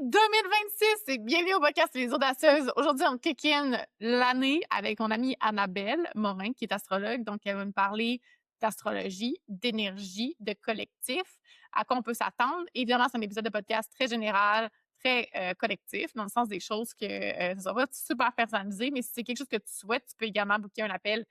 2026 et bienvenue au podcast Les Audacieuses. Aujourd'hui, on kick-in l'année avec mon amie Annabelle Morin, qui est astrologue. Donc, elle va me parler d'astrologie, d'énergie, de collectif, à quoi on peut s'attendre. Évidemment, c'est un épisode de podcast très général, très collectif, dans le sens des choses que ça va être super personnalisé, mais si c'est quelque chose que tu souhaites, tu peux également booker un appel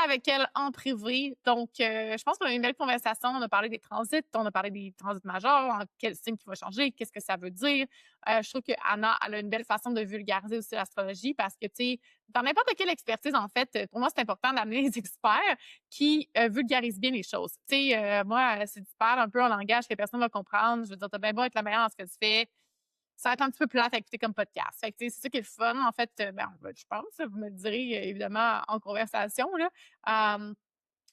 avec elle en privé. Donc, je pense qu'on a eu une belle conversation. On a parlé des transits, on a parlé des transits majeurs, quel signe qui va changer, qu'est-ce que ça veut dire. Je trouve que Anna, elle a une belle façon de vulgariser aussi l'astrologie parce que, tu sais, dans n'importe quelle expertise, en fait, pour moi, c'est important d'amener des experts qui vulgarisent bien les choses. Tu sais, moi, si tu parles un peu en langage que personne ne va comprendre, je veux dire, t'as bien beau être la meilleure dans ce que tu fais, ça va être un petit peu plate à écouter comme podcast. Fait que, tu sais, c'est ça qui est le fun, en fait, je pense, vous me le direz évidemment en conversation, là.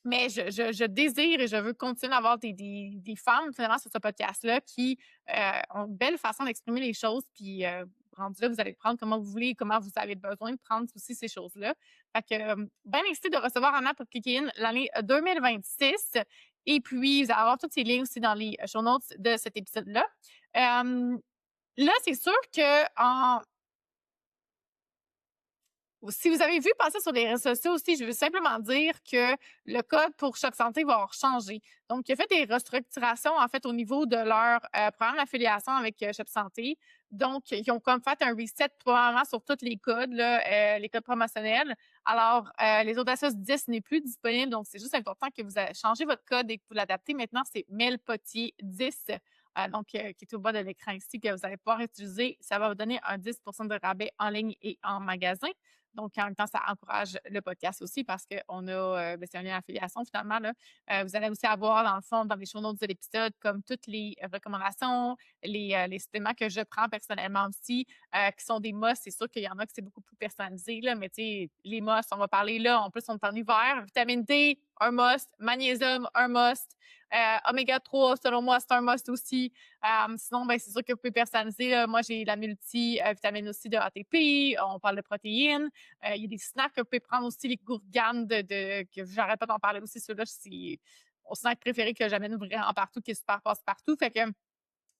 Mais je désire et je veux continuer d'avoir des femmes, finalement, sur ce podcast-là qui ont une belle façon d'exprimer les choses. Puis, rendu là, vous allez prendre comment vous voulez, comment vous avez besoin de prendre aussi ces choses-là. Fait que, bien excitée de recevoir Anna pour Kick In l'année 2026. Et puis, vous allez avoir toutes ces liens aussi dans les show notes de cet épisode-là. Là, c'est sûr que si vous avez vu passer sur les réseaux sociaux aussi, je veux simplement dire que le code pour Choc Santé va avoir changé. Donc, il a fait des restructurations, en fait, au niveau de leur programme d'affiliation avec Choc Santé. Donc, ils ont comme fait un reset probablement sur tous les codes, là, les codes promotionnels. Alors, les Audacieuses 10 n'est plus disponible. Donc, c'est juste important que vous changez votre code et que vous l'adaptez. Maintenant, c'est Mel Potier 10. Donc, qui est au bas de l'écran ici, que vous allez pouvoir utiliser. Ça va vous donner un 10 de rabais en ligne et en magasin. Donc, en même temps, ça encourage le podcast aussi parce qu'on a, c'est un lien d'affiliation finalement. Là. Vous allez aussi avoir, dans le fond, dans les show notes de l'épisode, comme toutes les recommandations, les suppléments que je prends personnellement aussi, qui sont des must. C'est sûr qu'il y en a que c'est beaucoup plus personnalisé, là, mais tu sais, les must, on va parler là. En plus, on est en hiver. Vitamine D, un must. Magnésium, un must. Oméga 3, selon moi, c'est un must aussi. Sinon, ben, c'est sûr que vous pouvez personnaliser. Là. Moi, j'ai la multi-vitamine aussi de ATP. On parle de protéines. Il y a des snacks que vous pouvez prendre aussi, les gourganes que j'arrête pas d'en parler aussi. Ceux-là, c'est mon snack préféré que j'amène vraiment partout, qui est super passe-partout. Fait que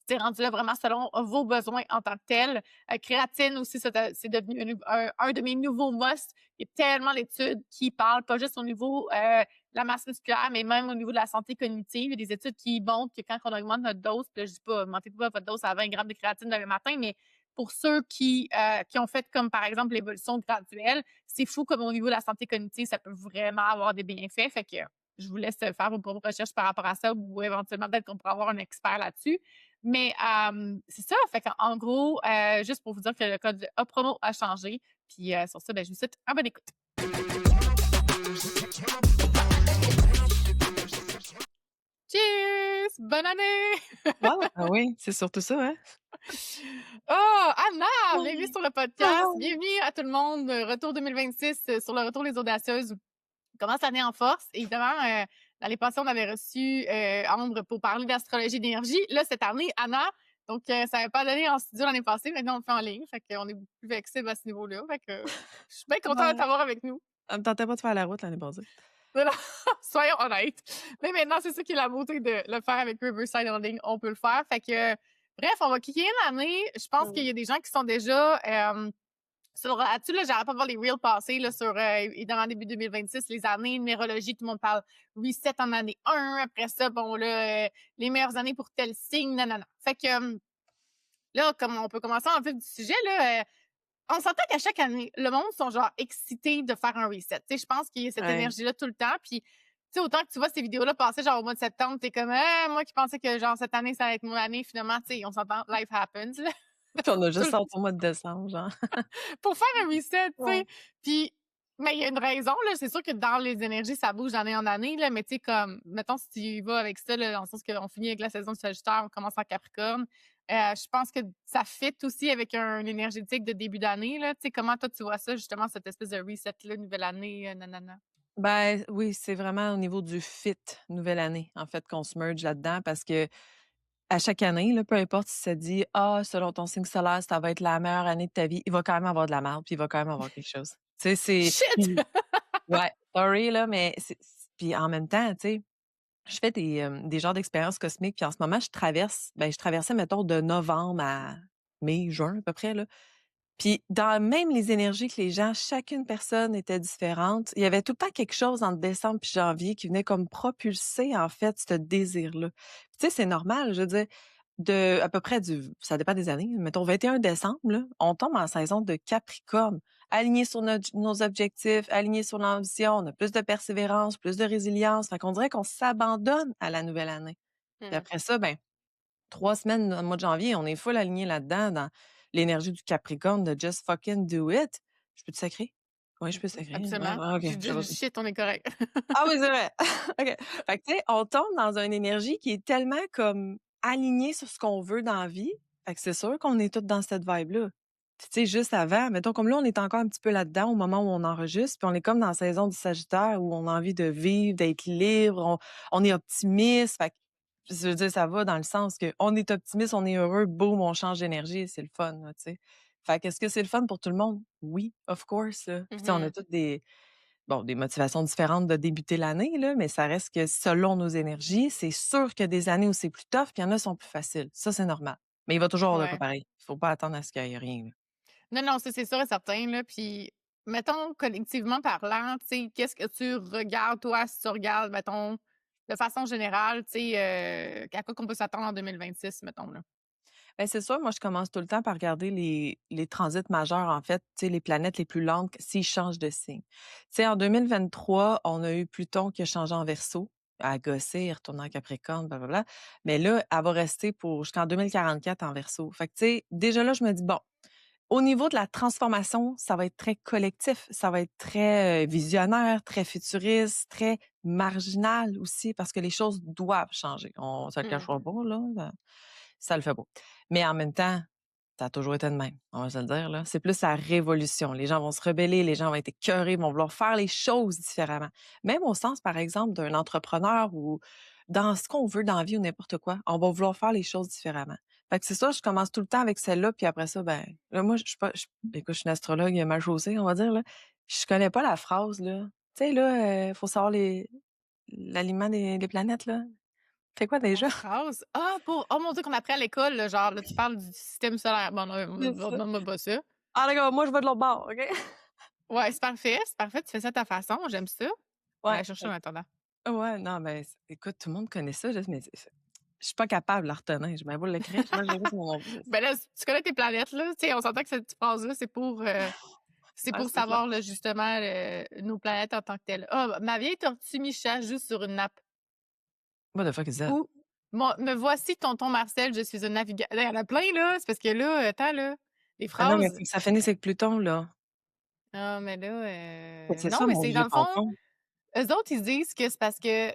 c'est rendu là vraiment selon vos besoins en tant que tel. Créatine aussi, c'est devenu un de mes nouveaux must. Il y a tellement d'études qui parlent, pas juste au niveau de la masse musculaire, mais même au niveau de la santé cognitive. Il y a des études qui montrent que quand on augmente notre dose, puis là, je dis pas, augmentez pas votre dose à 20 grammes de créatine le matin, mais pour ceux qui ont fait comme, par exemple, l'évolution graduelle, c'est fou comme au niveau de la santé cognitive, ça peut vraiment avoir des bienfaits. Fait que je vous laisse faire vos propres recherches par rapport à ça ou éventuellement, peut-être qu'on pourra avoir un expert là-dessus. Mais c'est ça. Fait qu'en gros, juste pour vous dire que le code promo a changé. Puis sur ça, ben, je vous souhaite une bonne écoute. Cheers! Bonne année! Wow! Ah oui, c'est surtout ça, hein? Oh, Anna! Bienvenue Oui. sur le podcast. Bienvenue à tout le monde. Retour 2026 sur le retour des Audacieuses. On commence l'année en force. Évidemment, l'année passée, on avait reçu Ambre pour parler d'astrologie d'énergie. Là, cette année, Anna. Donc, ça n'avait pas donné en studio l'année passée. Maintenant, on le fait en ligne. Fait qu'on est beaucoup plus flexible à ce niveau-là. Fait que je suis bien contente de Ouais. t'avoir avec nous. Ça me tentait pas de faire la route l'année passée. Voilà. Soyons honnêtes. Mais maintenant, c'est ça qui est la beauté de le faire avec Riverside en ligne. On peut le faire. Fait que, bref, on va kicker l'année. Je pense qu'il y a des gens qui sont déjà là-dessus, là, j'arrête pas de voir les reels passer là, sur, évidemment, début 2026, les années, numérologie, tout le monde parle reset en année 1. Après ça, bon, là, les meilleures années pour tel signe, nanana. Fait que là, comme on peut commencer en vif du sujet, là, on s'entend qu'à chaque année, le monde sont genre excités de faire un reset. Tu sais, je pense qu'il y a cette Ouais. énergie-là tout le temps. Puis, tu sais, autant que tu vois ces vidéos-là passer genre au mois de septembre, t'es comme, ah, moi qui pensais que genre cette année, ça allait être mon année, finalement, tu sais, on s'entend, life happens, là. Puis on a Tout juste le sorti au mois de décembre, genre. pour faire un reset, tu sais. Ouais. Puis, mais il y a une raison, là. C'est sûr que dans les énergies, ça bouge d'année en année, là. Mais tu sais, comme, mettons, si tu y vas avec ça, là, dans le sens qu'on finit avec la saison de Sagittaire, on commence en Capricorne. Je pense que ça fit aussi avec un énergétique de début d'année, là. Tu sais, comment toi, tu vois ça, justement, cette espèce de reset-là, nouvelle année, nanana? Ben oui, c'est vraiment au niveau du fit nouvelle année, en fait, qu'on se merge là-dedans parce que à chaque année, là, peu importe si ça dit ah, selon ton signe solaire, ça va être la meilleure année de ta vie, il va quand même avoir de la merde, puis il va quand même avoir quelque chose. Tu sais, c'est. Shit! Ouais, sorry, là, mais puis en même temps, tu sais, je fais des genres d'expériences cosmiques, puis en ce moment, je traversais, mettons, de novembre mai, juin à peu près, là. Puis dans même les énergies que les gens, chacune personne était différente. Il y avait tout le temps quelque chose entre décembre puis janvier qui venait comme propulser, en fait, ce désir-là. Puis tu sais, c'est normal, je veux dire, à peu près ça dépend des années, mettons 21 décembre, là, on tombe en saison de Capricorne, aligné sur nos objectifs, aligné sur l'ambition, on a plus de persévérance, plus de résilience. Fait qu'on dirait qu'on s'abandonne à la nouvelle année. Puis Mmh. après ça, ben 3 semaines dans le mois de janvier, on est full aligné là-dedans, dans l'énergie du Capricorne de just fucking do it. Je peux te sacrer? Oui, je peux sacrer. Ouais, Absolument. ouais, OK, J'ai c'est dit: bon. «Shit, on est correct». Ah oui, c'est vrai. OK. Fait que, tu sais, on tombe dans une énergie qui est tellement comme alignée sur ce qu'on veut dans la vie. Fait que c'est sûr qu'on est toutes dans cette vibe-là. Puis, tu sais, juste avant, mettons, comme là, on est encore un petit peu là-dedans au moment où on enregistre, puis on est comme dans la saison du Sagittaire où on a envie de vivre, d'être libre, on est optimiste. Fait que, je veux dire, ça va dans le sens que on est optimiste, on est heureux, boum, on change d'énergie, c'est le fun, là, tu sais. Fait que, est-ce que c'est le fun pour tout le monde? Oui, of course, là. Puis, tu sais, on a Mmh. toutes des motivations différentes de débuter l'année, là, mais ça reste que selon nos énergies, c'est sûr qu'il y a des années où c'est plus tough, puis il y en a qui sont plus faciles. Ça, c'est normal. Mais il va toujours avoir de quoi Ouais. pareil. Il faut pas attendre à ce qu'il y ait rien, là. Non, non, ça, c'est sûr et certain, là. Puis, mettons, collectivement parlant, tu sais, qu'est-ce que tu regardes, toi, si tu regardes, mettons, de façon générale, tu sais, à quoi qu'on peut s'attendre en 2026, mettons, là? Ben, c'est sûr, moi, je commence tout le temps par regarder les transits majeurs, en fait, tu sais, les planètes les plus lentes, s'ils changent de signe. Tu sais, en 2023, on a eu Pluton qui a changé en Verseau, à gosser, il est retourné en Capricorne, blablabla. Mais là, elle va rester jusqu'en 2044 en Verseau. Fait que, tu sais, déjà là, je me dis, bon, au niveau de la transformation, ça va être très collectif, ça va être très, visionnaire, très futuriste, très marginal aussi parce que les choses doivent changer. On se le Mmh. cachera pas là, ça le fait pas. Mais en même temps, ça a toujours été de même, on va se le dire là. C'est plus la révolution. Les gens vont se rebeller, les gens vont être écœurés, vont vouloir faire les choses différemment. Même au sens, par exemple, d'un entrepreneur ou dans ce qu'on veut dans la vie ou n'importe quoi, on va vouloir faire les choses différemment. Fait que c'est ça, je commence tout le temps avec celle-là, puis après ça, ben, là, moi, je suis pas, écoute, je suis une astrologue mal chaussée, on va dire, là. Je connais pas la phrase, là. Tu sais, là, faut savoir l'alignement des planètes, là. C'est quoi La déjà? phrase? Ah, oh mon Dieu, qu'on apprend à l'école, là, genre, là, tu parles du système solaire. Bon, non, C'est ça. demande-moi pas ça. Ah, d'accord, moi, je vais de l'autre bord, OK? Ouais, c'est parfait, tu fais ça à ta façon, j'aime ça. On va Ouais. aller chercher en attendant. Ouais, non, mais écoute, tout le monde connaît ça, là, mais je suis pas capable de la retenir. J'ai bien beau l'écrire, je l'ai sur mon ordi. Ben là, tu connais tes planètes, là, tu sais, on s'entend que cette phrase-là, c'est Ouais, pour c'est clair. savoir, là, justement, nos planètes en tant que telles. Ah, ma vieille tortue Micha joue sur une nappe. What the fuck is that? Ou me voici tonton Marcel, je suis un navigateur. Il y en a plein, là. C'est parce que là, attends, là, les Ah non, mais faut phrases. que ça finisse avec Pluton, là. Ah, mais là, Fait que c'est non, ça mais mon c'est dans vieux le fond, tonton. eux autres, ils disent que c'est parce que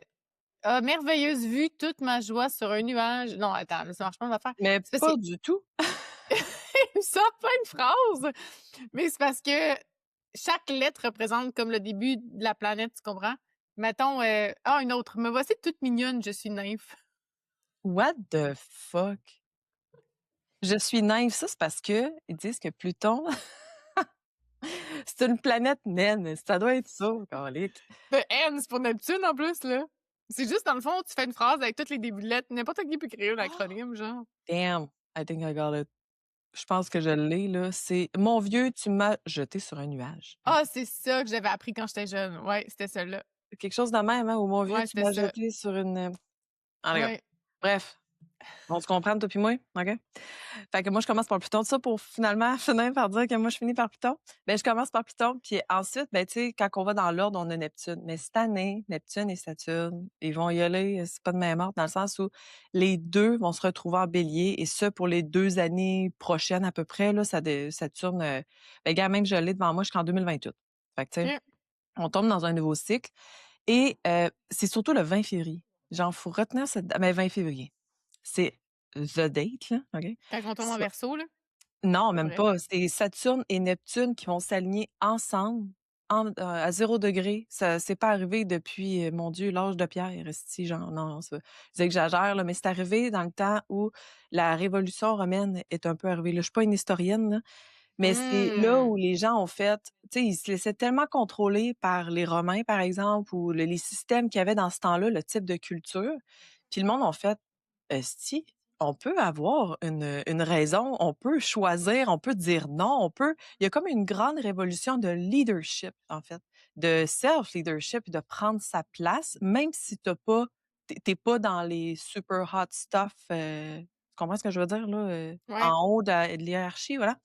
«Ah, merveilleuse vue, toute ma joie sur un nuage». Non, attends, là, ça marche pas, mon affaire. Mais C'est parce pas qu'ils du tout. me sortent plein de phrases, mais c'est parce que chaque lettre représente comme le début de la planète, tu comprends? Mettons, une autre: «Me voici toute mignonne, je suis nymphe». What the fuck? Je suis naïve. Ça, c'est parce qu'ils disent que Pluton, c'est une planète naine. Ça doit être ça, calique. The N, c'est pour Neptune en plus, là. C'est juste dans le fond, tu fais une phrase avec toutes les débuts de lettres. N'importe qui peut créer un acronyme, genre. Damn, I think I got it. Je pense que je l'ai, là. C'est: «Mon vieux, tu m'as jeté sur un nuage». Ah, c'est ça que j'avais appris quand j'étais jeune. Ouais, c'était celle-là. Quelque chose de même, hein? Ou: «Mon vieux, Ouais, tu c'était m'as ça. jeté sur une», en tout cas, Ouais. bref. On se comprend, toi puis moi? OK? Fait que moi, je commence par Pluton. Tout ça pour finalement finir par dire que moi, je finis par Pluton. Ben, je commence par Pluton, puis ensuite, ben, tu sais, quand on va dans l'ordre, on a Neptune. Mais cette année, Neptune et Saturne, ils vont y aller, c'est pas de même ordre, dans le sens où les 2 vont se retrouver en Bélier, et ce, pour les 2 années prochaines à peu près, là, Saturne, ben, gars, même je l'ai devant moi jusqu'en 2028. Fait que, tu sais, OK. on tombe dans un nouveau cycle, et c'est surtout le 20 février. Genre, faut retenir cette date, mais 20 février. C'est the date, là, OK? Quand on tombe en Ça Verseau, là, Non, pas même vrai? pas. C'est Saturne et Neptune qui vont s'aligner ensemble à 0 degré. Ça c'est pas arrivé depuis, mon Dieu, l'âge de pierre, esti, genre, non, j'exagère, là, mais c'est arrivé dans le temps où la révolution romaine est un peu arrivée, là. Je suis pas une historienne, là, mais c'est là Mmh. où les gens ont fait, tu sais, ils se laissaient tellement contrôler par les Romains, par exemple, ou les systèmes qu'il y avait dans ce temps-là, le type de culture, puis le monde ont fait: «Esti, on peut avoir une raison, on peut choisir, on peut dire non, il y a comme une grande révolution de leadership, en fait, de self-leadership, de prendre sa place, même si t'es pas dans les super hot stuff, tu comprends ce que je veux dire, là? Ouais, En haut de l'hiérarchie, voilà.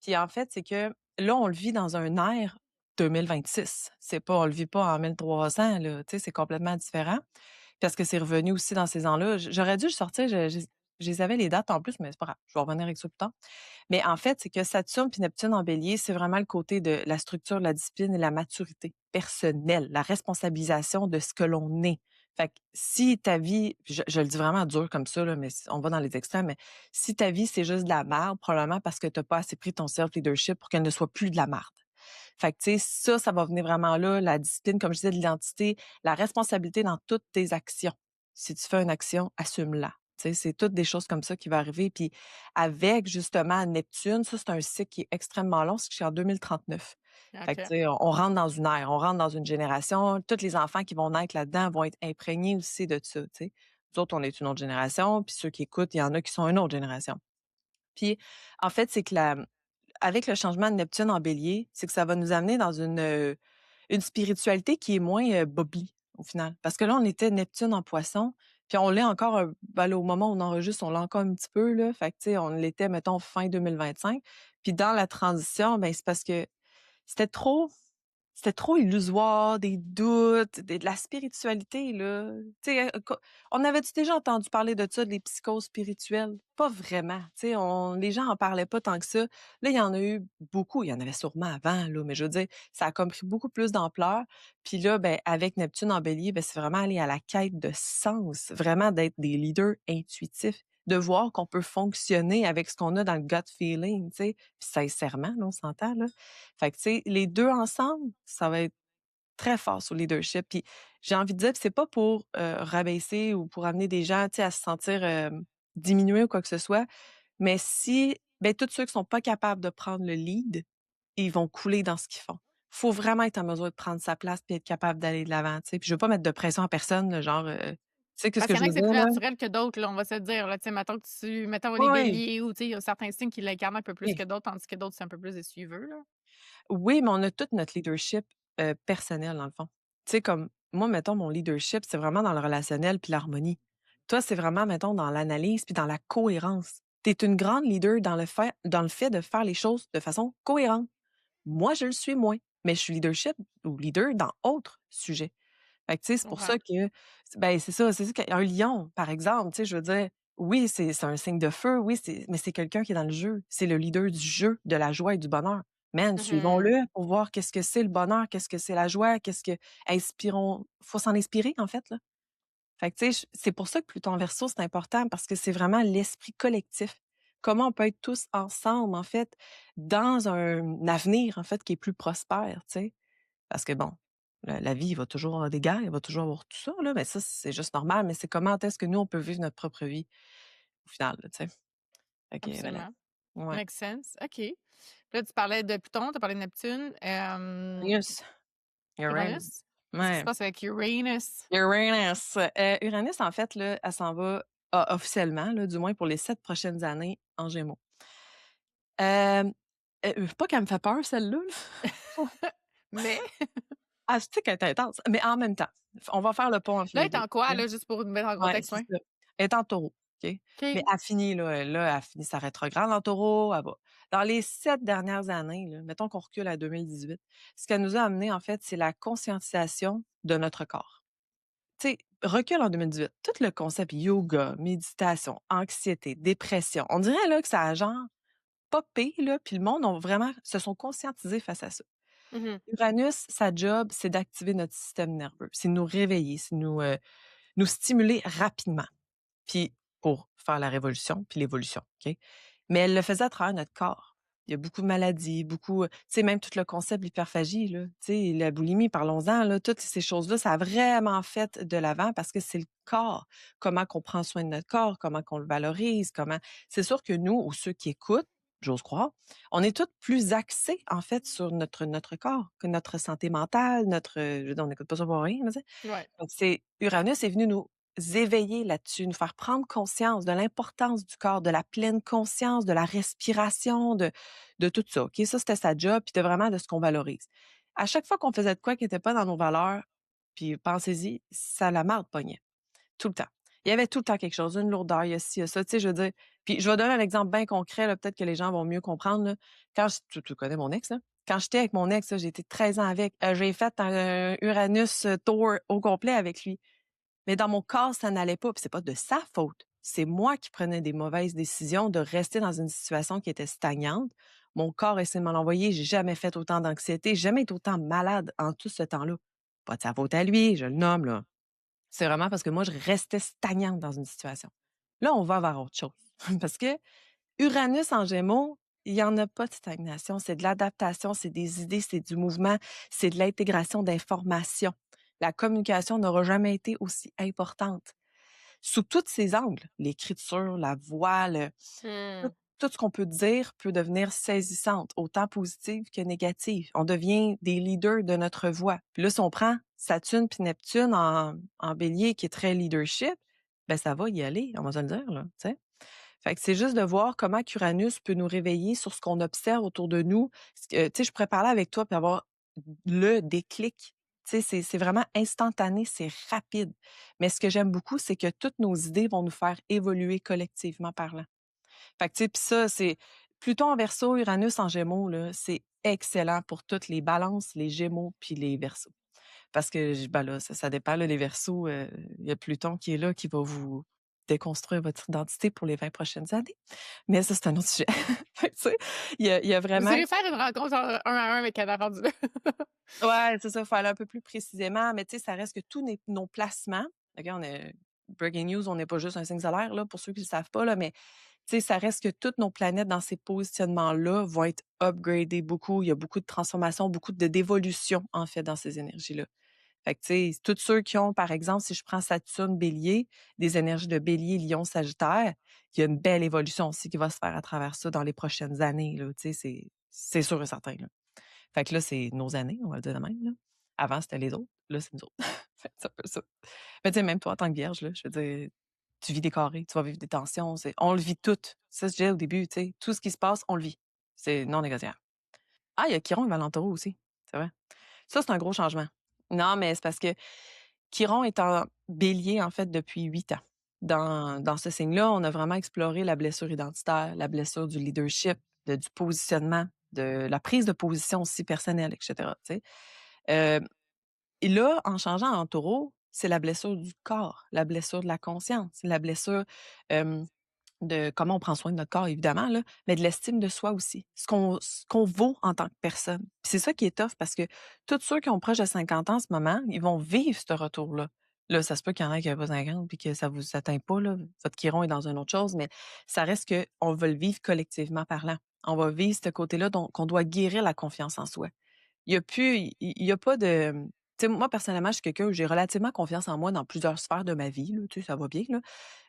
Puis en fait, c'est que là, on le vit dans un ère 2026. C'est pas on le vit pas en 1300 là, tu sais, c'est complètement différent. Parce que c'est revenu aussi dans ces ans-là. J'aurais dû le sortir, je les avais les dates en plus, mais c'est pas grave, je vais revenir avec ça plus tard. Mais en fait, c'est que Saturne puis Neptune en Bélier, c'est vraiment le côté de la structure, la discipline et la maturité personnelle, la responsabilisation de ce que l'on est. Fait que si ta vie, je le dis vraiment dur comme ça, là, mais on va dans les extrêmes, mais si ta vie, c'est juste de la merde, probablement parce que tu n'as pas assez pris ton self-leadership pour qu'elle ne soit plus de la merde. Fait que, tu sais, ça va venir vraiment là, la discipline, comme je disais, de l'identité, la responsabilité dans toutes tes actions. Si tu fais une action, assume-la. Tu sais, c'est toutes des choses comme ça qui vont arriver. Puis avec justement Neptune, ça, c'est un cycle qui est extrêmement long, c'est jusqu'en 2039. Fait que, tu OK. sais, on rentre dans une ère, on rentre dans une génération. Tous les enfants qui vont naître là-dedans vont être imprégnés aussi de ça, tu sais. Nous autres, on est une autre génération, puis ceux qui écoutent, il y en a qui sont une autre génération. Puis, en fait, c'est que avec le changement de Neptune en Bélier, c'est que ça va nous amener dans une spiritualité qui est moins, bubbly, au final. Parce que là, on était Neptune en Poisson, puis on l'est encore, ben, là, au moment où on enregistre, on l'a encore un petit peu, là. Fait que, tu sais, on l'était, mettons, fin 2025. Puis dans la transition, ben, c'est parce que c'était trop c'était trop illusoire, des doutes, de la spiritualité, là. Tu sais, on avait-tu déjà entendu parler de ça, des psychoses spirituelles? Pas vraiment. Tu sais, les gens en parlaient pas tant que ça. Là, il y en a eu beaucoup. Il y en avait sûrement avant, là, mais je veux dire, ça a comme pris beaucoup plus d'ampleur. Puis là, ben, avec Neptune en Bélier, ben, c'est vraiment aller à la quête de sens, vraiment d'être des leaders intuitifs, de voir qu'on peut fonctionner avec ce qu'on a dans le gut feeling, tu sais. Puis sincèrement, là, on s'entend, là. Fait que, tu sais, les 2 ensemble, ça va être très fort sur le leadership. Puis j'ai envie de dire que c'est pas pour, rabaisser ou pour amener des gens, tu sais, à se sentir, diminués ou quoi que ce soit, mais si ben, tous ceux qui sont pas capables de prendre le lead, ils vont couler dans ce qu'ils font. Faut vraiment être en mesure de prendre sa place puis être capable d'aller de l'avant, tu sais. Puis je veux pas mettre de pression à personne, là, genre, tu sais qu'est-ce Parce que qu'il y je en a veux que c'est dire, plus là? naturel que d'autres, là, on va se le dire, là. Tu sais, mettons Oui, les oui. béliers ou tu sais, il y a certains signes qui l'incarnent un peu plus Oui. que d'autres, tandis que d'autres, c'est un peu plus des suiveux, là. Oui, mais on a tout notre leadership, personnel, dans le fond. Tu sais, comme moi, mettons, mon leadership, c'est vraiment dans le relationnel puis l'harmonie. Toi, c'est vraiment, mettons, dans l'analyse puis dans la cohérence. Tu es une grande leader dans le fait de faire les choses de façon cohérente. Moi, je le suis moins, mais je suis leadership ou leader dans autres sujets. Fait que, tu sais, Je c'est pour comprends. ça que ben, c'est ça qu'un lion, par exemple, tu sais, je veux dire, oui, c'est un signe de feu, oui, mais c'est quelqu'un qui est dans le jeu. C'est le leader du jeu, de la joie et du bonheur. Man, Mmh. suivons-le pour voir qu'est-ce que c'est le bonheur, qu'est-ce que c'est la joie, faut s'en inspirer, en fait, là. Fait que, tu sais, c'est pour ça que Pluton en Verseau, c'est important parce que c'est vraiment l'esprit collectif. Comment on peut être tous ensemble, en fait, dans un avenir, en fait, qui est plus prospère, tu sais? Parce que bon, la vie, il va toujours avoir des guerres, il va toujours avoir tout ça, là, mais ça, c'est juste normal, mais c'est comment est-ce que nous, on peut vivre notre propre vie au final, là, tu sais? Fait que voilà. Absolument. Ouais. Makes sense. OK. Puis là, tu parlais de Pluton, tu as parlé de Neptune. Uranus. Uranus. Uranus? Qu'est-ce qui se Ouais. passe avec Uranus? Uranus. Uranus, en fait, là, elle s'en va, officiellement, là, du moins pour les 7 prochaines années en Gémeaux. Hem, pas qu'elle me fait peur celle-là, là. Mais Ah, tu sais qu'elle est intense, mais en même temps, on va faire le pont entre là, les elle est 2. en quoi, là, juste pour nous mettre en Ouais, contexte, c'est ouais? ça. Elle est en Taureau, OK? Mais OK. elle finit elle finit sa rétrograde en Taureau, elle va dans les 7 dernières années, là, mettons qu'on recule à 2018, ce qu'elle nous a amené, en fait, c'est la conscientisation de notre corps. Tu sais, recule en 2018, tout le concept yoga, méditation, anxiété, dépression, on dirait, là, que ça a genre popé, là, puis le monde ont vraiment se sont conscientisés face à ça. Mmh. Uranus, sa job, c'est d'activer notre système nerveux, c'est de nous réveiller, c'est de nous stimuler rapidement. Puis pour faire la révolution, puis l'évolution, OK? Mais elle le faisait à travers notre corps. Il y a beaucoup de maladies, beaucoup, tu sais, même tout le concept de l'hyperphagie, là, tu sais, la boulimie, parlons-en, là, toutes ces choses-là, ça a vraiment fait de l'avant parce que c'est le corps. Comment qu'on prend soin de notre corps, comment qu'on le valorise, comment c'est sûr que nous, ou ceux qui écoutent, j'ose croire, on est tous plus axés, en fait, sur notre corps, que notre santé mentale, notre, je veux dire, on n'écoute pas ça pour rien, là, tu sais. Ouais. Donc c'est Uranus est venu nous éveiller là-dessus, nous faire prendre conscience de l'importance du corps, de la pleine conscience, de la respiration, de tout ça, OK? Ça, c'était sa job, puis de vraiment de ce qu'on valorise. À chaque fois qu'on faisait de quoi qui était pas dans nos valeurs, puis pensez-y, ça la marde pognait, tout le temps. Il y avait tout le temps quelque chose, une lourdeur, il y a ci, il y a ça, tu sais, je veux dire. Puis je vais donner un exemple bien concret, là, peut-être que les gens vont mieux comprendre, là. Quand tu connais mon ex, là? Quand j'étais avec mon ex, là, j'ai été 13 ans avec, j'ai fait un Uranus, tour au complet avec lui. Mais dans mon corps, ça n'allait pas, puis c'est pas de sa faute. C'est moi qui prenais des mauvaises décisions de rester dans une situation qui était stagnante. Mon corps essaie de m'en envoyer. J'ai jamais fait autant d'anxiété, j'ai jamais été autant malade en tout ce temps-là. Pas de sa faute à lui, je le nomme, là. C'est vraiment parce que moi, je restais stagnante dans une situation. Là, on va vers autre chose. Parce que Uranus en Gémeaux, il y en a pas de stagnation. C'est de l'adaptation, c'est des idées, c'est du mouvement, c'est de l'intégration d'informations. La communication n'aura jamais été aussi importante. Sous tous ces angles, l'écriture, la voix, tout, Mmh. tout ce qu'on peut dire peut devenir saisissante, autant positive que négative. On devient des leaders de notre voix. Puis là, si on prend Saturne puis Neptune en bélier, qui est très leadership, ben ça va y aller, on va se le dire, là, tu sais. Fait que c'est juste de voir comment Uranus peut nous réveiller sur ce qu'on observe autour de nous. Tu sais, je pourrais parler avec toi puis avoir le déclic. Tu sais, c'est vraiment instantané, c'est rapide. Mais ce que j'aime beaucoup, c'est que toutes nos idées vont nous faire évoluer collectivement parlant. Fait que, tu sais, puis ça, c'est Pluton en Verseau, Uranus en Gémeaux, là, c'est excellent pour toutes les balances, les Gémeaux puis les Verseaux. Parce que, ben là, ça dépend, là, les Verseaux, il y a Pluton qui est là, qui va vous déconstruire votre identité pour les 20 prochaines années. Mais ça, c'est un autre sujet. Fait que, tu sais, il y a Vous vraiment irez faire une rencontre un à un avec Anna rendu là. ouais, c'est ça, il faut aller un peu plus précisément, mais tu sais, ça reste que tous nos placements, OK, on est breaking news, on n'est pas juste un signe solaire, là, pour ceux qui ne le savent pas, là, mais tu sais, ça reste que toutes nos planètes dans ces positionnements-là vont être upgradées beaucoup. Il y a beaucoup de transformations, beaucoup d'évolution, en fait, dans ces énergies-là. Fait que, tu sais, tous ceux qui ont, par exemple, si je prends Saturne, Bélier, des énergies de Bélier, Lion, Sagittaire, il y a une belle évolution aussi qui va se faire à travers ça dans les prochaines années, là, tu sais, c'est sûr et certain, là. Fait que là, c'est nos années, on va le dire de même, là. Avant, c'était les autres, là, c'est nous autres. Fait que c'est un peu ça. Mais tu sais, même toi, en tant que vierge, là, je veux dire, tu vis des carrés, tu vas vivre des tensions, on le vit tout. Ça, je disais au début, tu sais, tout ce qui se passe, on le vit. C'est non négociable. Ah, il y a Chiron et Valentoro aussi, c'est vrai. Ça, c'est un gros changement. Non, mais c'est parce que Chiron est en bélier, en fait, depuis 8 ans. Dans ce signe-là, on a vraiment exploré la blessure identitaire, la blessure du leadership, du positionnement, de la prise de position aussi personnelle, et cetera, tu sais. Heu et là, en changeant en taureau, c'est la blessure du corps, la blessure de la conscience, la blessure, hem, de comment on prend soin de notre corps évidemment là, mais de l'estime de soi aussi, ce qu'on vaut en tant que personne. Puis c'est ça qui est tough parce que tous ceux qui ont proche de 50 ans en ce moment, ils vont vivre ce retour-là. Là, ça se peut qu'il y en ait qui n'avaient pas 50 puis que ça vous atteint pas là, votre chiron est dans une autre chose, mais ça reste qu'on va le vivre collectivement parlant. On va vivre ce côté-là qu'on doit guérir la confiance en soi. Il y a pas de tu sais, moi, personnellement, je suis quelqu'un où j'ai relativement confiance en moi dans plusieurs sphères de ma vie, là, tu sais, ça va bien, là.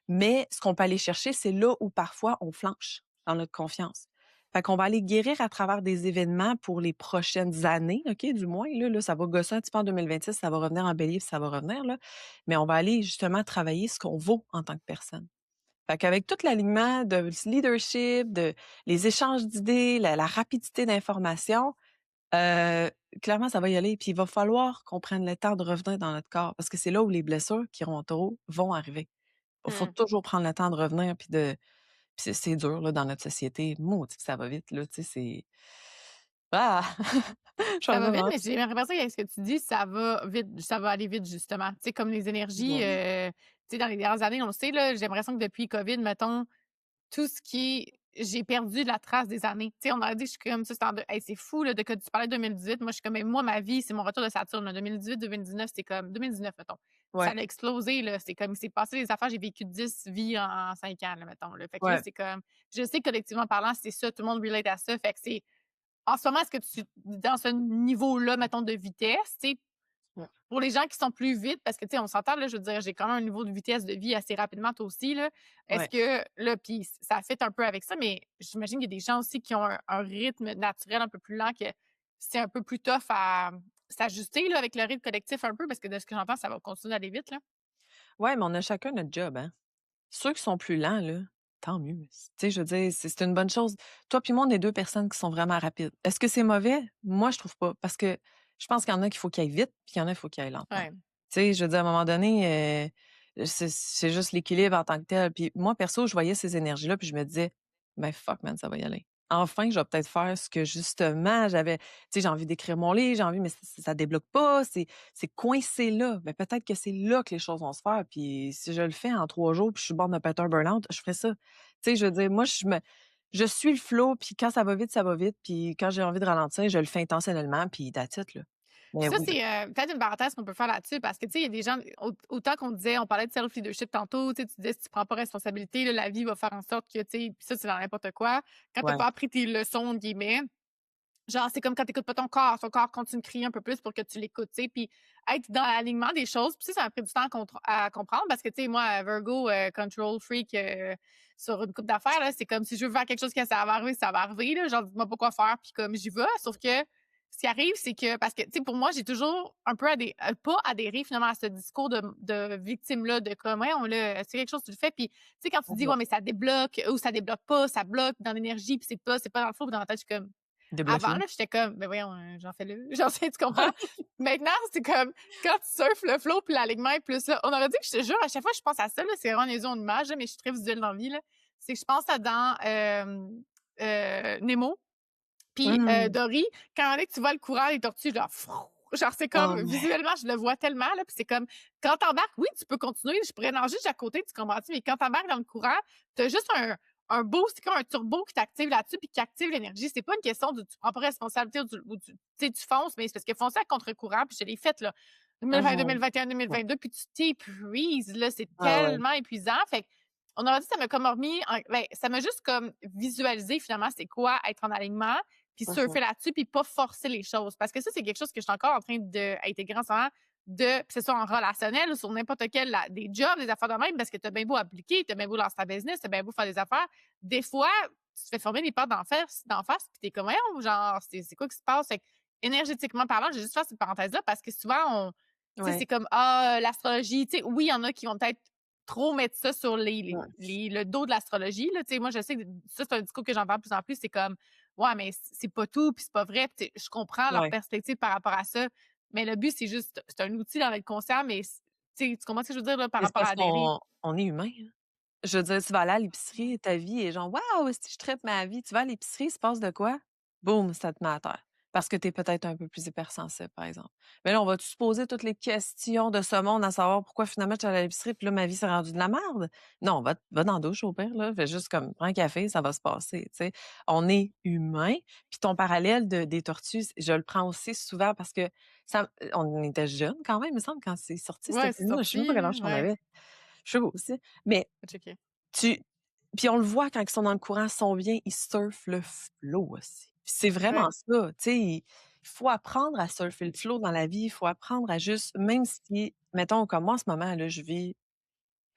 Mais ce qu'on peut aller chercher, c'est là où parfois on flanche dans notre confiance. Fait qu'on va aller guérir à travers des événements pour les prochaines années, OK, du moins, là, ça va gosser un petit peu en 2026, ça va revenir en bélier, puis ça va revenir, là. Mais on va aller justement travailler ce qu'on vaut en tant que personne. Fait qu'avec tout l'alignement de leadership, de les échanges d'idées, la rapidité d'information, Heu, clairement, ça va y aller, puis il va falloir qu'on prenne le temps de revenir dans notre corps parce que c'est là où les blessures qui iront en taureau vont arriver. Il faut Mmh. toujours prendre le temps de revenir puis c'est dur là dans notre société. Maudit que ça va vite là, tu sais, c'est ah! Ça va Changement vite, de mais j'ai l'impression qu'avec ce que tu dis, ça va vite, ça va aller vite justement. Tu sais, comme les énergies, ouais, tu sais, dans les dernières années, on le sait, là, j'ai l'impression que depuis COVID, mettons, tout ce qui est j'ai perdu la trace des années. Tu sais, on a dit, je suis comme ça, c'est en deux hey, c'est fou, là, de que tu parlais de 2018. Moi, je suis comme, mais moi, ma vie, c'est mon retour de Saturne, là. 2018-2019, c'est comme 2019, mettons. Ça ouais, a explosé, là. C'est comme, il s'est passé des affaires. J'ai vécu 10 vies en 5 ans, là, mettons, là. Fait que là, ouais, c'est comme, je sais, collectivement parlant, c'est ça, tout le monde relate à ça. Fait que c'est, en ce moment, est-ce que tu, dans ce niveau-là, mettons, de vitesse, tu sais, ouais, pour les gens qui sont plus vite, parce que, tu sais, on s'entend, là, je veux dire, j'ai quand même un niveau de vitesse de vie assez rapidement, toi aussi, là. Est-ce ouais. que, là, puis ça fait un peu avec ça, mais j'imagine qu'il y a des gens aussi qui ont un rythme naturel un peu plus lent, que c'est un peu plus tough à s'ajuster, là, avec le rythme collectif un peu, parce que de ce que j'entends, ça va continuer d'aller vite, là. Ouais, mais on a chacun notre job, hein. Ceux qui sont plus lents, là, tant mieux. Tu sais, je veux dire, c'est une bonne chose. Toi puis moi, on est 2 personnes qui sont vraiment rapides. Est-ce que c'est mauvais? Moi, je trouve pas, parce que je pense qu'il y en a qu'il faut qu'ils aillent vite, puis il y en a, il faut qu'ils aillent lentement. Ouais. Tu sais, je veux dire, à un moment donné, c'est juste l'équilibre en tant que tel. Puis moi, perso, je voyais ces énergies-là, puis je me disais: «Ben, fuck man, ça va y aller. Enfin, je vais peut-être faire ce que justement j'avais» tu sais, j'ai envie d'écrire mon livre, j'ai envie, mais ça débloque pas, c'est coincé là. Ben, peut-être que c'est là que les choses vont se faire, puis si je le fais en 3 jours, puis je suis sur le bord de me péter un burn-out, je ferai ça. Tu sais, je veux dire, moi, je suis le flow, puis quand ça va vite, puis quand j'ai envie de ralentir, je le fais intentionnellement, puis that's it, là. Puis Mais ça, oui, c'est, peut-être une parenthèse qu'on peut faire là-dessus parce que, tu sais, il y a des gens autant qu'on disait on parlait de self-leadership tantôt, tu sais, tu disais: «Si tu prends pas responsabilité, là, la vie va faire en sorte que», tu sais, puis ça, c'est dans n'importe quoi. Quand tu ouais. pas appris tes «leçons» entre guillemets, genre, c'est comme quand tu écoutes pas ton corps continue de crier un peu plus pour que tu l'écoutes, tu sais, puis être dans l'alignement des choses. Puis ça m'a pris du temps à comprendre parce que, tu sais, moi, Virgo, control freak, sur une coupe d'affaires, là, c'est comme si je veux faire quelque chose que ça va arriver, là, genre, dis-moi pas quoi faire, puis comme j'y vais. Sauf que ce qui arrive, c'est que parce que, tu sais, pour moi, j'ai toujours un peu pas adhéré finalement à ce discours de victime-là, de comme, ouais, on l'a, c'est quelque chose, tu le fais, puis tu sais, quand tu dis, Mhm. ouais, mais ça débloque ou ça débloque pas, ça bloque dans l'énergie, puis c'est pas dans le fond, puis dans la tête, je suis comme, avant, Débloquer. là, j'étais comme: «Ben voyons, j'en fais-le». Genre, tu comprends? Maintenant, c'est comme quand tu surfes le flow puis l'alignement est plus là. On aurait dit que je te jure, à chaque fois que je pense à ça, là, c'est vraiment une illusion d'image, là, mais je suis très visuelle dans la vie, là. C'est que je pense à dans, Nemo, puis, Mmh. Dory, quand on est que tu vois le courant des tortues, genre, frou, genre, c'est Oh, comme ouais. visuellement, je le vois tellement, là, puis c'est comme quand t'embarques, oui, tu peux continuer, je pourrais nager juste à côté, tu comprends-tu? Mais quand t'embarques dans le courant, t'as juste un boost, c'est comme un turbo qui t'active là-dessus puis qui active l'énergie. C'est pas une question de tu prends pas responsabilité ou tu sais, tu fonces, mais c'est parce que foncer à contre-courant, puis je l'ai fait, là, 2020, Mmh. 2021, Ouais. 2022, puis tu t'épuises, là, c'est Ouais, ouais. tellement épuisant. Fait qu'on aurait dit ça m'a comme remis en ben, ça m'a juste comme visualisé finalement c'est quoi être en alignement, puis Mmh. surfer là-dessus, puis pas forcer les choses. Parce que ça, c'est quelque chose que je suis encore en train d'intégrer en ce moment, que ce soit en relationnel ou sur n'importe quel des jobs, des affaires de même, parce que tu as bien beau appliquer, tu as bien beau lancer ta business, tu as bien beau faire des affaires. Des fois, tu te fais former des portes d'en face, puis tu es comme, voyons, genre, c'est quoi qui se passe? Fait que, énergétiquement parlant, j'ai juste fait cette parenthèse-là parce que souvent, tu sais, Ouais. c'est comme, l'astrologie, tu sais, oui, il y en a qui vont peut-être trop mettre ça sur Ouais. le dos de l'astrologie, là. Tu sais, moi, je sais que ça, c'est un discours que j'entends de plus en plus. C'est comme, ouais, mais c'est pas tout, puis c'est pas vrai. Puis je comprends leur Ouais. perspective par rapport à ça, mais le but, c'est juste, c'est un outil dans notre conscient, mais tu sais, tu comprends ce que je veux dire là, par Mais c'est rapport à parce adhérer? qu'on est humain, hein. Je veux dire, tu vas aller à l'épicerie, ta vie est genre: «Waouh, si je tripe ma vie». Tu vas à l'épicerie, il se passe de quoi? Boum, ça te met à terre. Parce que tu es peut-être un peu plus hypersensible, par exemple. Mais là, on va-tu se poser toutes les questions de ce monde à savoir pourquoi finalement je suis allée à l'épicerie, puis là, ma vie s'est rendue de la merde? Non, va dans la douche au pire, là, fais juste comme prends un café, ça va se passer, tu sais. On est humain, puis ton parallèle des tortues, je le prends aussi souvent parce que on était jeunes quand même, il me semble, quand c'est sorti ce Ouais, c'est film-là. Je sais même sorti, pas quel là, âge qu'on ouais. avait. Je sais pas aussi. Mais Faut checker. tu puis on le voit quand ils sont dans le courant, ils sont bien, ils surfent le flow aussi. Puis c'est vraiment Ouais. ça, tu sais, il faut apprendre à surfer le flow dans la vie, il faut apprendre à juste même si mettons comme moi en ce moment là, je vis,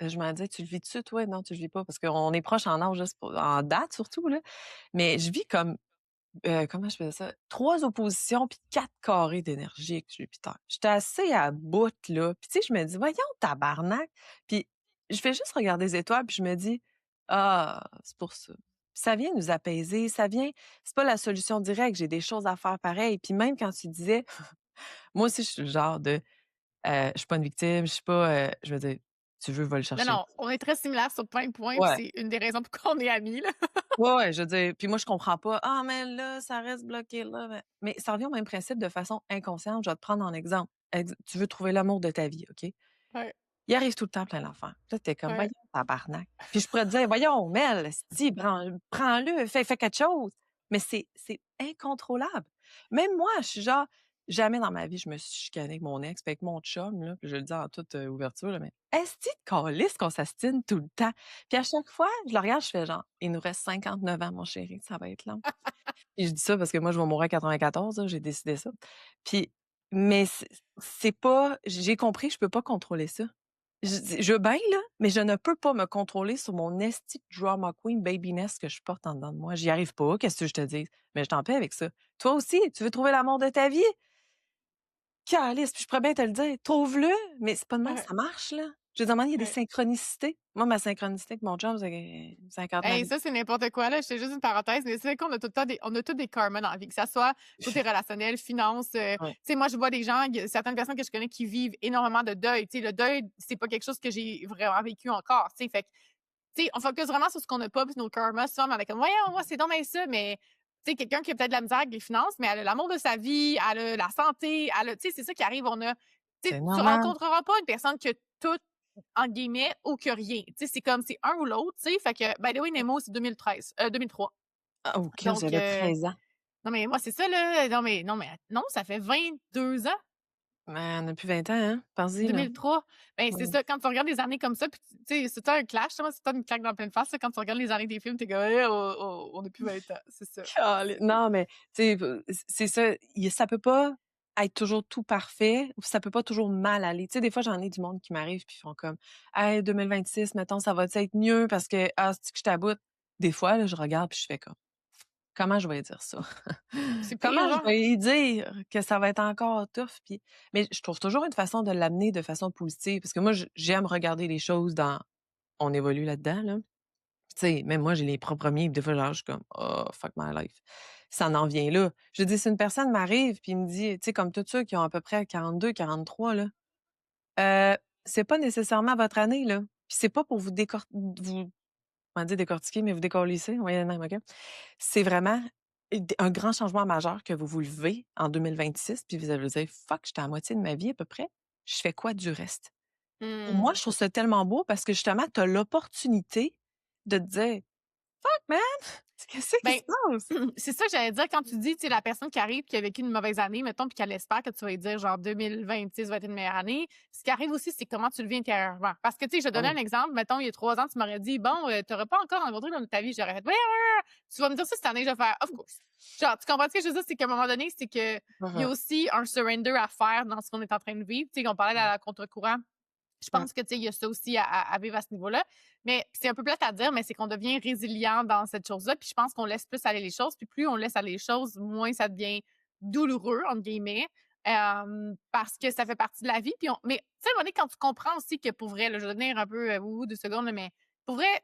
je me disais: «Tu le vis-tu toi?» «Non, tu le vis pas» parce qu'on est proches en âge juste pour en date surtout là, mais je vis comme, comment je faisais ça? 3 oppositions puis 4 carrés d'énergie avec Jupiter. J'étais assez à bout là, puis tu sais, je me dis: «Voyons tabarnak!» Puis je fais juste regarder les étoiles puis je me dis: «Ah, c'est pour ça». Ça vient nous apaiser, ça vient c'est pas la solution directe, j'ai des choses à faire pareil. Puis même quand tu disais moi aussi je suis le genre de, je suis pas une victime, je suis pas, je veux dire: «Tu veux, va le Non, chercher». non, on est très similaires sur plein de points, puis Ouais. c'est une des raisons pourquoi on est amis, là. Ouais, ouais, je veux dire puis moi je comprends pas: «Ah mais là, ça reste bloqué là, mais ça revient au même principe de façon inconsciente. Je vais te prendre en exemple. Tu veux trouver l'amour de ta vie, OK? Ouais, Il arrive tout le temps plein d'affaires. Là, tu es comme: ouais, «Voyons, tabarnak». Puis je pourrais te dire: «Voyons, Mel, esti, prends-le, fais quelque chose». Mais c'est incontrôlable. Même moi, je suis genre jamais dans ma vie je me suis chicanée avec mon ex, puis avec mon chum, là, puis je le dis en toute, ouverture, là, mais esti de calisse qu'on s'astine tout le temps. Puis à chaque fois, je le regarde, je fais genre: «Il nous reste 59 ans, mon chéri, ça va être long». Et je dis ça parce que moi, je vais mourir à 94, là, j'ai décidé ça. Puis mais c'est pas j'ai compris, je peux pas contrôler ça. Je veux bien, là, mais je ne peux pas me contrôler sur mon esti de drama queen babyness que je porte en dedans de moi. J'y arrive pas, qu'est-ce que je te dis? Mais je t'en paie avec ça. Toi aussi, tu veux trouver l'amour de ta vie? Calisse, puis je pourrais bien te le dire, trouve-le, mais c'est pas de même que ouais. ça marche, là. Je veux dire, à un moment donné, il y a des Ouais. synchronicités. Moi, ma synchronicité avec mon chum, c'est 50 ma Hey, vie. ça, c'est n'importe quoi, là. Je fais juste une parenthèse, mais c'est vrai qu'on a tout le temps on a tous des karmas dans la vie, que ça soit côté relationnel, finance. Ouais, Tu sais, moi, je vois des gens, certaines personnes que je connais qui vivent énormément de deuil. Tu sais, le deuil, c'est pas quelque chose que j'ai vraiment vécu encore. Tu sais, fait que, tu sais, on focus vraiment sur ce qu'on n'a pas, puis nos karmas. Souvent, on est comme, voyons, moi, c'est donc bien ça, mais tu sais, quelqu'un qui a peut-être de la misère avec les finances, mais elle a l'amour de sa vie, elle a la santé, elle a, tu sais, c'est ça qui arrive. Tu sais, c'est tu normal. rencontreras pas une personne qui a tout entre guillemets, ou que rien. Tu sais, c'est comme, c'est un ou l'autre, tu sais. Fait que, by the way, Nemo, c'est 2013, 2003. Ah, OK, Donc, j'avais 13 ans. non, mais moi, c'est ça, là. Non, ça fait 22 ans, Mais on a plus 20 ans, hein? Pense-y, là. 2003. Ben, c'est Ouais. ça, quand tu regardes les années comme ça, puis tu sais, c'est un clash, ça, moi, c'est une claque dans la pleine face, là, quand tu regardes les années des films, t'es comme, on a plus 20 ans, c'est ça. Calais. Non, mais tu sais, c'est ça, ça peut pas être toujours tout parfait, ou ça peut pas toujours mal aller. Tu sais, des fois, j'en ai du monde qui m'arrive puis ils font comme: «Hey, 2026, mettons, ça va-tu être mieux parce que, ah, c'est que je t'aboute?» Des fois, là, je regarde puis je fais comme: «Comment je vais dire ça? C'est pire, Comment je genre. vais lui dire que ça va être encore tough?» Puis mais je trouve toujours une façon de l'amener de façon positive parce que moi, j'aime regarder les choses dans on évolue là-dedans, là. Tu sais, même moi, j'ai les propres miens, puis des fois, genre, je suis comme: «Oh, fuck my life». Ça en vient là. Je dis, si une personne m'arrive puis il me dit, tu sais, comme tous ceux qui ont à peu près 42, 43 là, heu, c'est pas nécessairement votre année, là. Puis c'est pas pour vous comment dire décortiquer, mais vous décalisser, on va y aller de même, OK? C'est vraiment un grand changement majeur que vous vous levez en 2026 puis vous allez dire: «Fuck, j'étais à moitié de ma vie à peu près. Je fais quoi du reste?» Pour moi, Mmh. je trouve ça tellement beau parce que justement, tu as l'opportunité de te dire: «Fuck man, qu'est-ce qui Ben, se passe?» c'est ça que j'allais dire quand tu dis, tu sais, la personne qui arrive qui a vécu une mauvaise année, mettons, puis qu'elle espère que tu vas lui dire genre 2026 va être une meilleure année. Ce qui arrive aussi, c'est comment tu le vis intérieurement. Parce que, tu sais, je vais Ah donner un oui. exemple. Mettons, il y a 3 ans, tu m'aurais dit, bon, tu n'auras pas encore rencontré dans ta vie. J'aurais fait, ouais, ouais, ouais. Tu vas me dire ça cette année, je vais faire, of course. Genre, tu comprends ce que je veux dire? C'est qu'à un moment donné, c'est que il y a Mmh. aussi un surrender à faire dans ce qu'on est en train de vivre. Tu sais, on parlait de Mmh. la contre-courant. Je Mmh. pense que, tu sais, il y a ça aussi à vivre à ce niveau-là. Mais c'est un peu plate à dire, mais c'est qu'on devient résilient dans cette chose-là. Puis je pense qu'on laisse plus aller les choses. Puis plus on laisse aller les choses, moins ça devient douloureux, entre guillemets, parce que ça fait partie de la vie. Mais tu sais, à un moment donné, quand tu comprends aussi que pour vrai, là, je vais devenir un peu wouhou 2 secondes, là, mais pour vrai,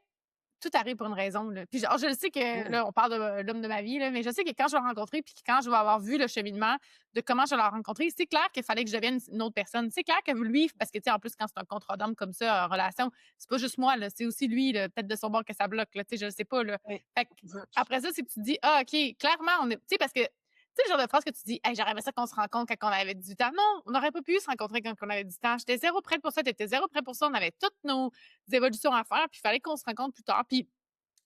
tout arrive pour une raison, là. Puis genre, je le sais que Mmh. là, on parle de l'homme de ma vie, là, mais je sais que quand je vais le rencontrer, puis que quand je vais avoir vu le cheminement de comment je vais le rencontrer, c'est clair qu'il fallait que je devienne une autre personne. C'est clair que lui, parce que tu sais, en plus, quand c'est un contrat d'homme comme ça en relation, c'est pas juste moi, là, c'est aussi lui, là, peut-être de son bord que ça bloque, là, tu sais, je le sais pas, là. Oui. Fait que, après ça, c'est que tu te dis, ah, OK, clairement, on est, tu sais, parce que tu sais, le genre de phrase que tu dis, hey, j'aurais aimé ça qu'on se rencontre quand on avait 18 ans. Non, on n'aurait pas pu se rencontrer quand on avait 18 ans. J'étais zéro prête pour ça, t'étais zéro prête pour ça. On avait toutes nos évolutions à faire, puis il fallait qu'on se rencontre plus tard. Puis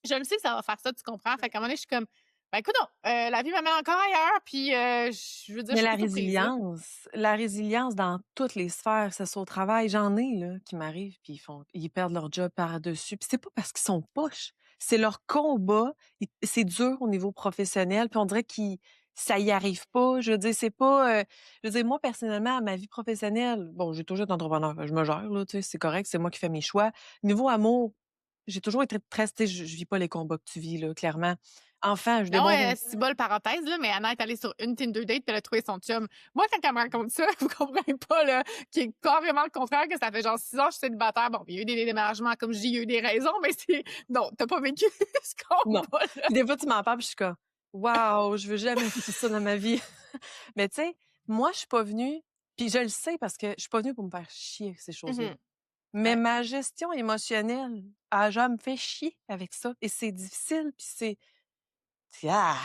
je le sais que ça va faire ça, tu comprends? Fait qu'à un moment donné, je suis comme, ben écoute non, la vie m'amène encore ailleurs, puis je veux dire, je Mais suis pas surprise, là. la résilience dans toutes les sphères, que ce soit au travail, j'en ai là qui m'arrivent puis ils perdent leur job par-dessus, puis c'est pas parce qu'ils sont poches, c'est leur combat, c'est dur au niveau professionnel, puis on dirait qu'ils ça y arrive pas. Je veux dire, c'est pas, je veux dire, moi personnellement, ma vie professionnelle, bon, j'ai toujours été entrepreneur, je me gère là, tu sais, c'est correct, c'est moi qui fais mes choix. Niveau amour, j'ai toujours été très tu sais, je vis pas les combats que tu vis là, clairement. Enfant, j'ai des Non, bons c'est bol parenthèse, là, mais Anna est allée sur une Tinder date, puis elle a trouvé son chum. Moi, quand elle me raconte ça, vous comprenez pas, là, qui est carrément le contraire, que ça fait genre 6 ans que je suis célibataire. Bon, il y a eu des déménagements, comme je dis, il y a eu des raisons, mais c'est, non, t'as pas vécu ce Non. combat-là. Puis des fois, tu m'en parles, puis je suis comme: «Waouh, je veux jamais vivre ça dans ma vie». Mais tu sais, moi, je suis pas venue puis je le sais parce que je suis pas venue pour me faire chier avec ces choses-là. Mhm. Mais Ouais, ma gestion émotionnelle, genre, me fait chier avec ça et c'est difficile puis ah!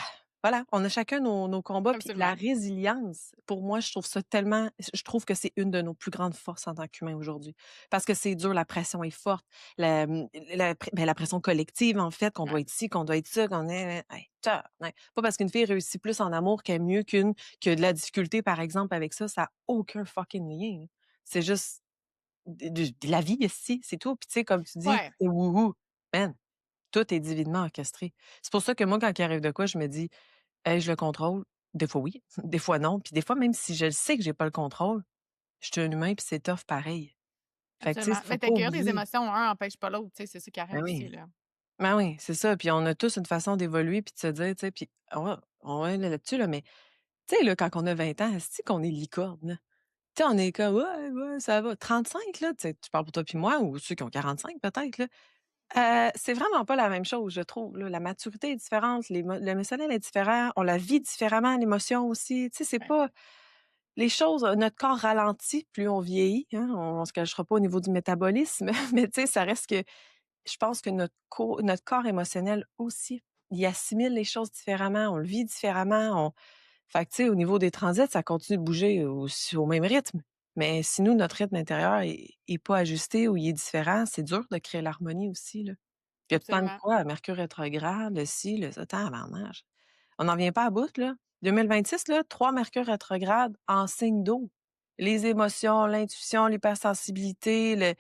Voilà, on a chacun nos combats, puis la absolument. résilience, pour moi, je trouve ça tellement je trouve que c'est une de nos plus grandes forces en tant qu'humains aujourd'hui. Parce que c'est dur, la pression est forte, la pression collective, en fait, qu'on Ouais, doit être ci, qu'on doit être ça, qu'on est hey, tabarnak. Pas parce qu'une fille réussit plus en amour qu'elle est mieux qu'une qui a de la difficulté, par exemple, avec ça a aucun fucking lien, là. C'est juste de la vie ici, c'est tout. Puis tu sais, comme tu dis, ouais. c'est wouhou, man, tout est divinement orchestré. C'est pour ça que moi, quand il arrive de quoi, je me dis: «Hey, je le contrôle». Des fois oui, des fois non, puis des fois, même si je le sais que j'ai pas le contrôle, je suis un humain puis c'est tough pareil. Fait que tu sais, Absolument. faut Mais pas t'accueillir des oublier. émotions, un empêche pas l'autre, tu sais, c'est ça qui arrive Ben aussi, oui, là. ben oui, c'est ça, puis on a tous une façon d'évoluer puis de se dire, tu sais, puis on va aller là-dessus là, mais tu sais, là, quand on a 20 ans, esti qu'on est licorne, là. Tu sais, on est comme: «Ouais, ouais, ça va». 35 là, tu sais, tu parles pour toi puis moi ou ceux qui ont 45 peut-être là, c'est vraiment pas la même chose, je trouve, là. La maturité est différente, l'émotionnel est différent, on la vit différemment, l'émotion aussi. Tu sais, c'est Ouais, pas les choses, notre corps ralentit plus on vieillit, hein, on se cachera pas au niveau du métabolisme, mais tu sais, ça reste que je pense que notre corps émotionnel aussi, il assimile les choses différemment, on le vit différemment, fait que tu sais, au niveau des transits, ça continue de bouger aussi au même rythme. Mais si nous, notre rythme intérieur est pas ajusté ou il est différent, c'est dur de créer l'harmonie aussi, là. Il y a tout le temps de absolument. quoi? Mercure rétrograde, le ci, le ça, tabarnage. On n'en vient pas à bout, là. 2026, là, 3 Mercure rétrograde en signe d'eau. Les émotions, l'intuition, l'hypersensibilité,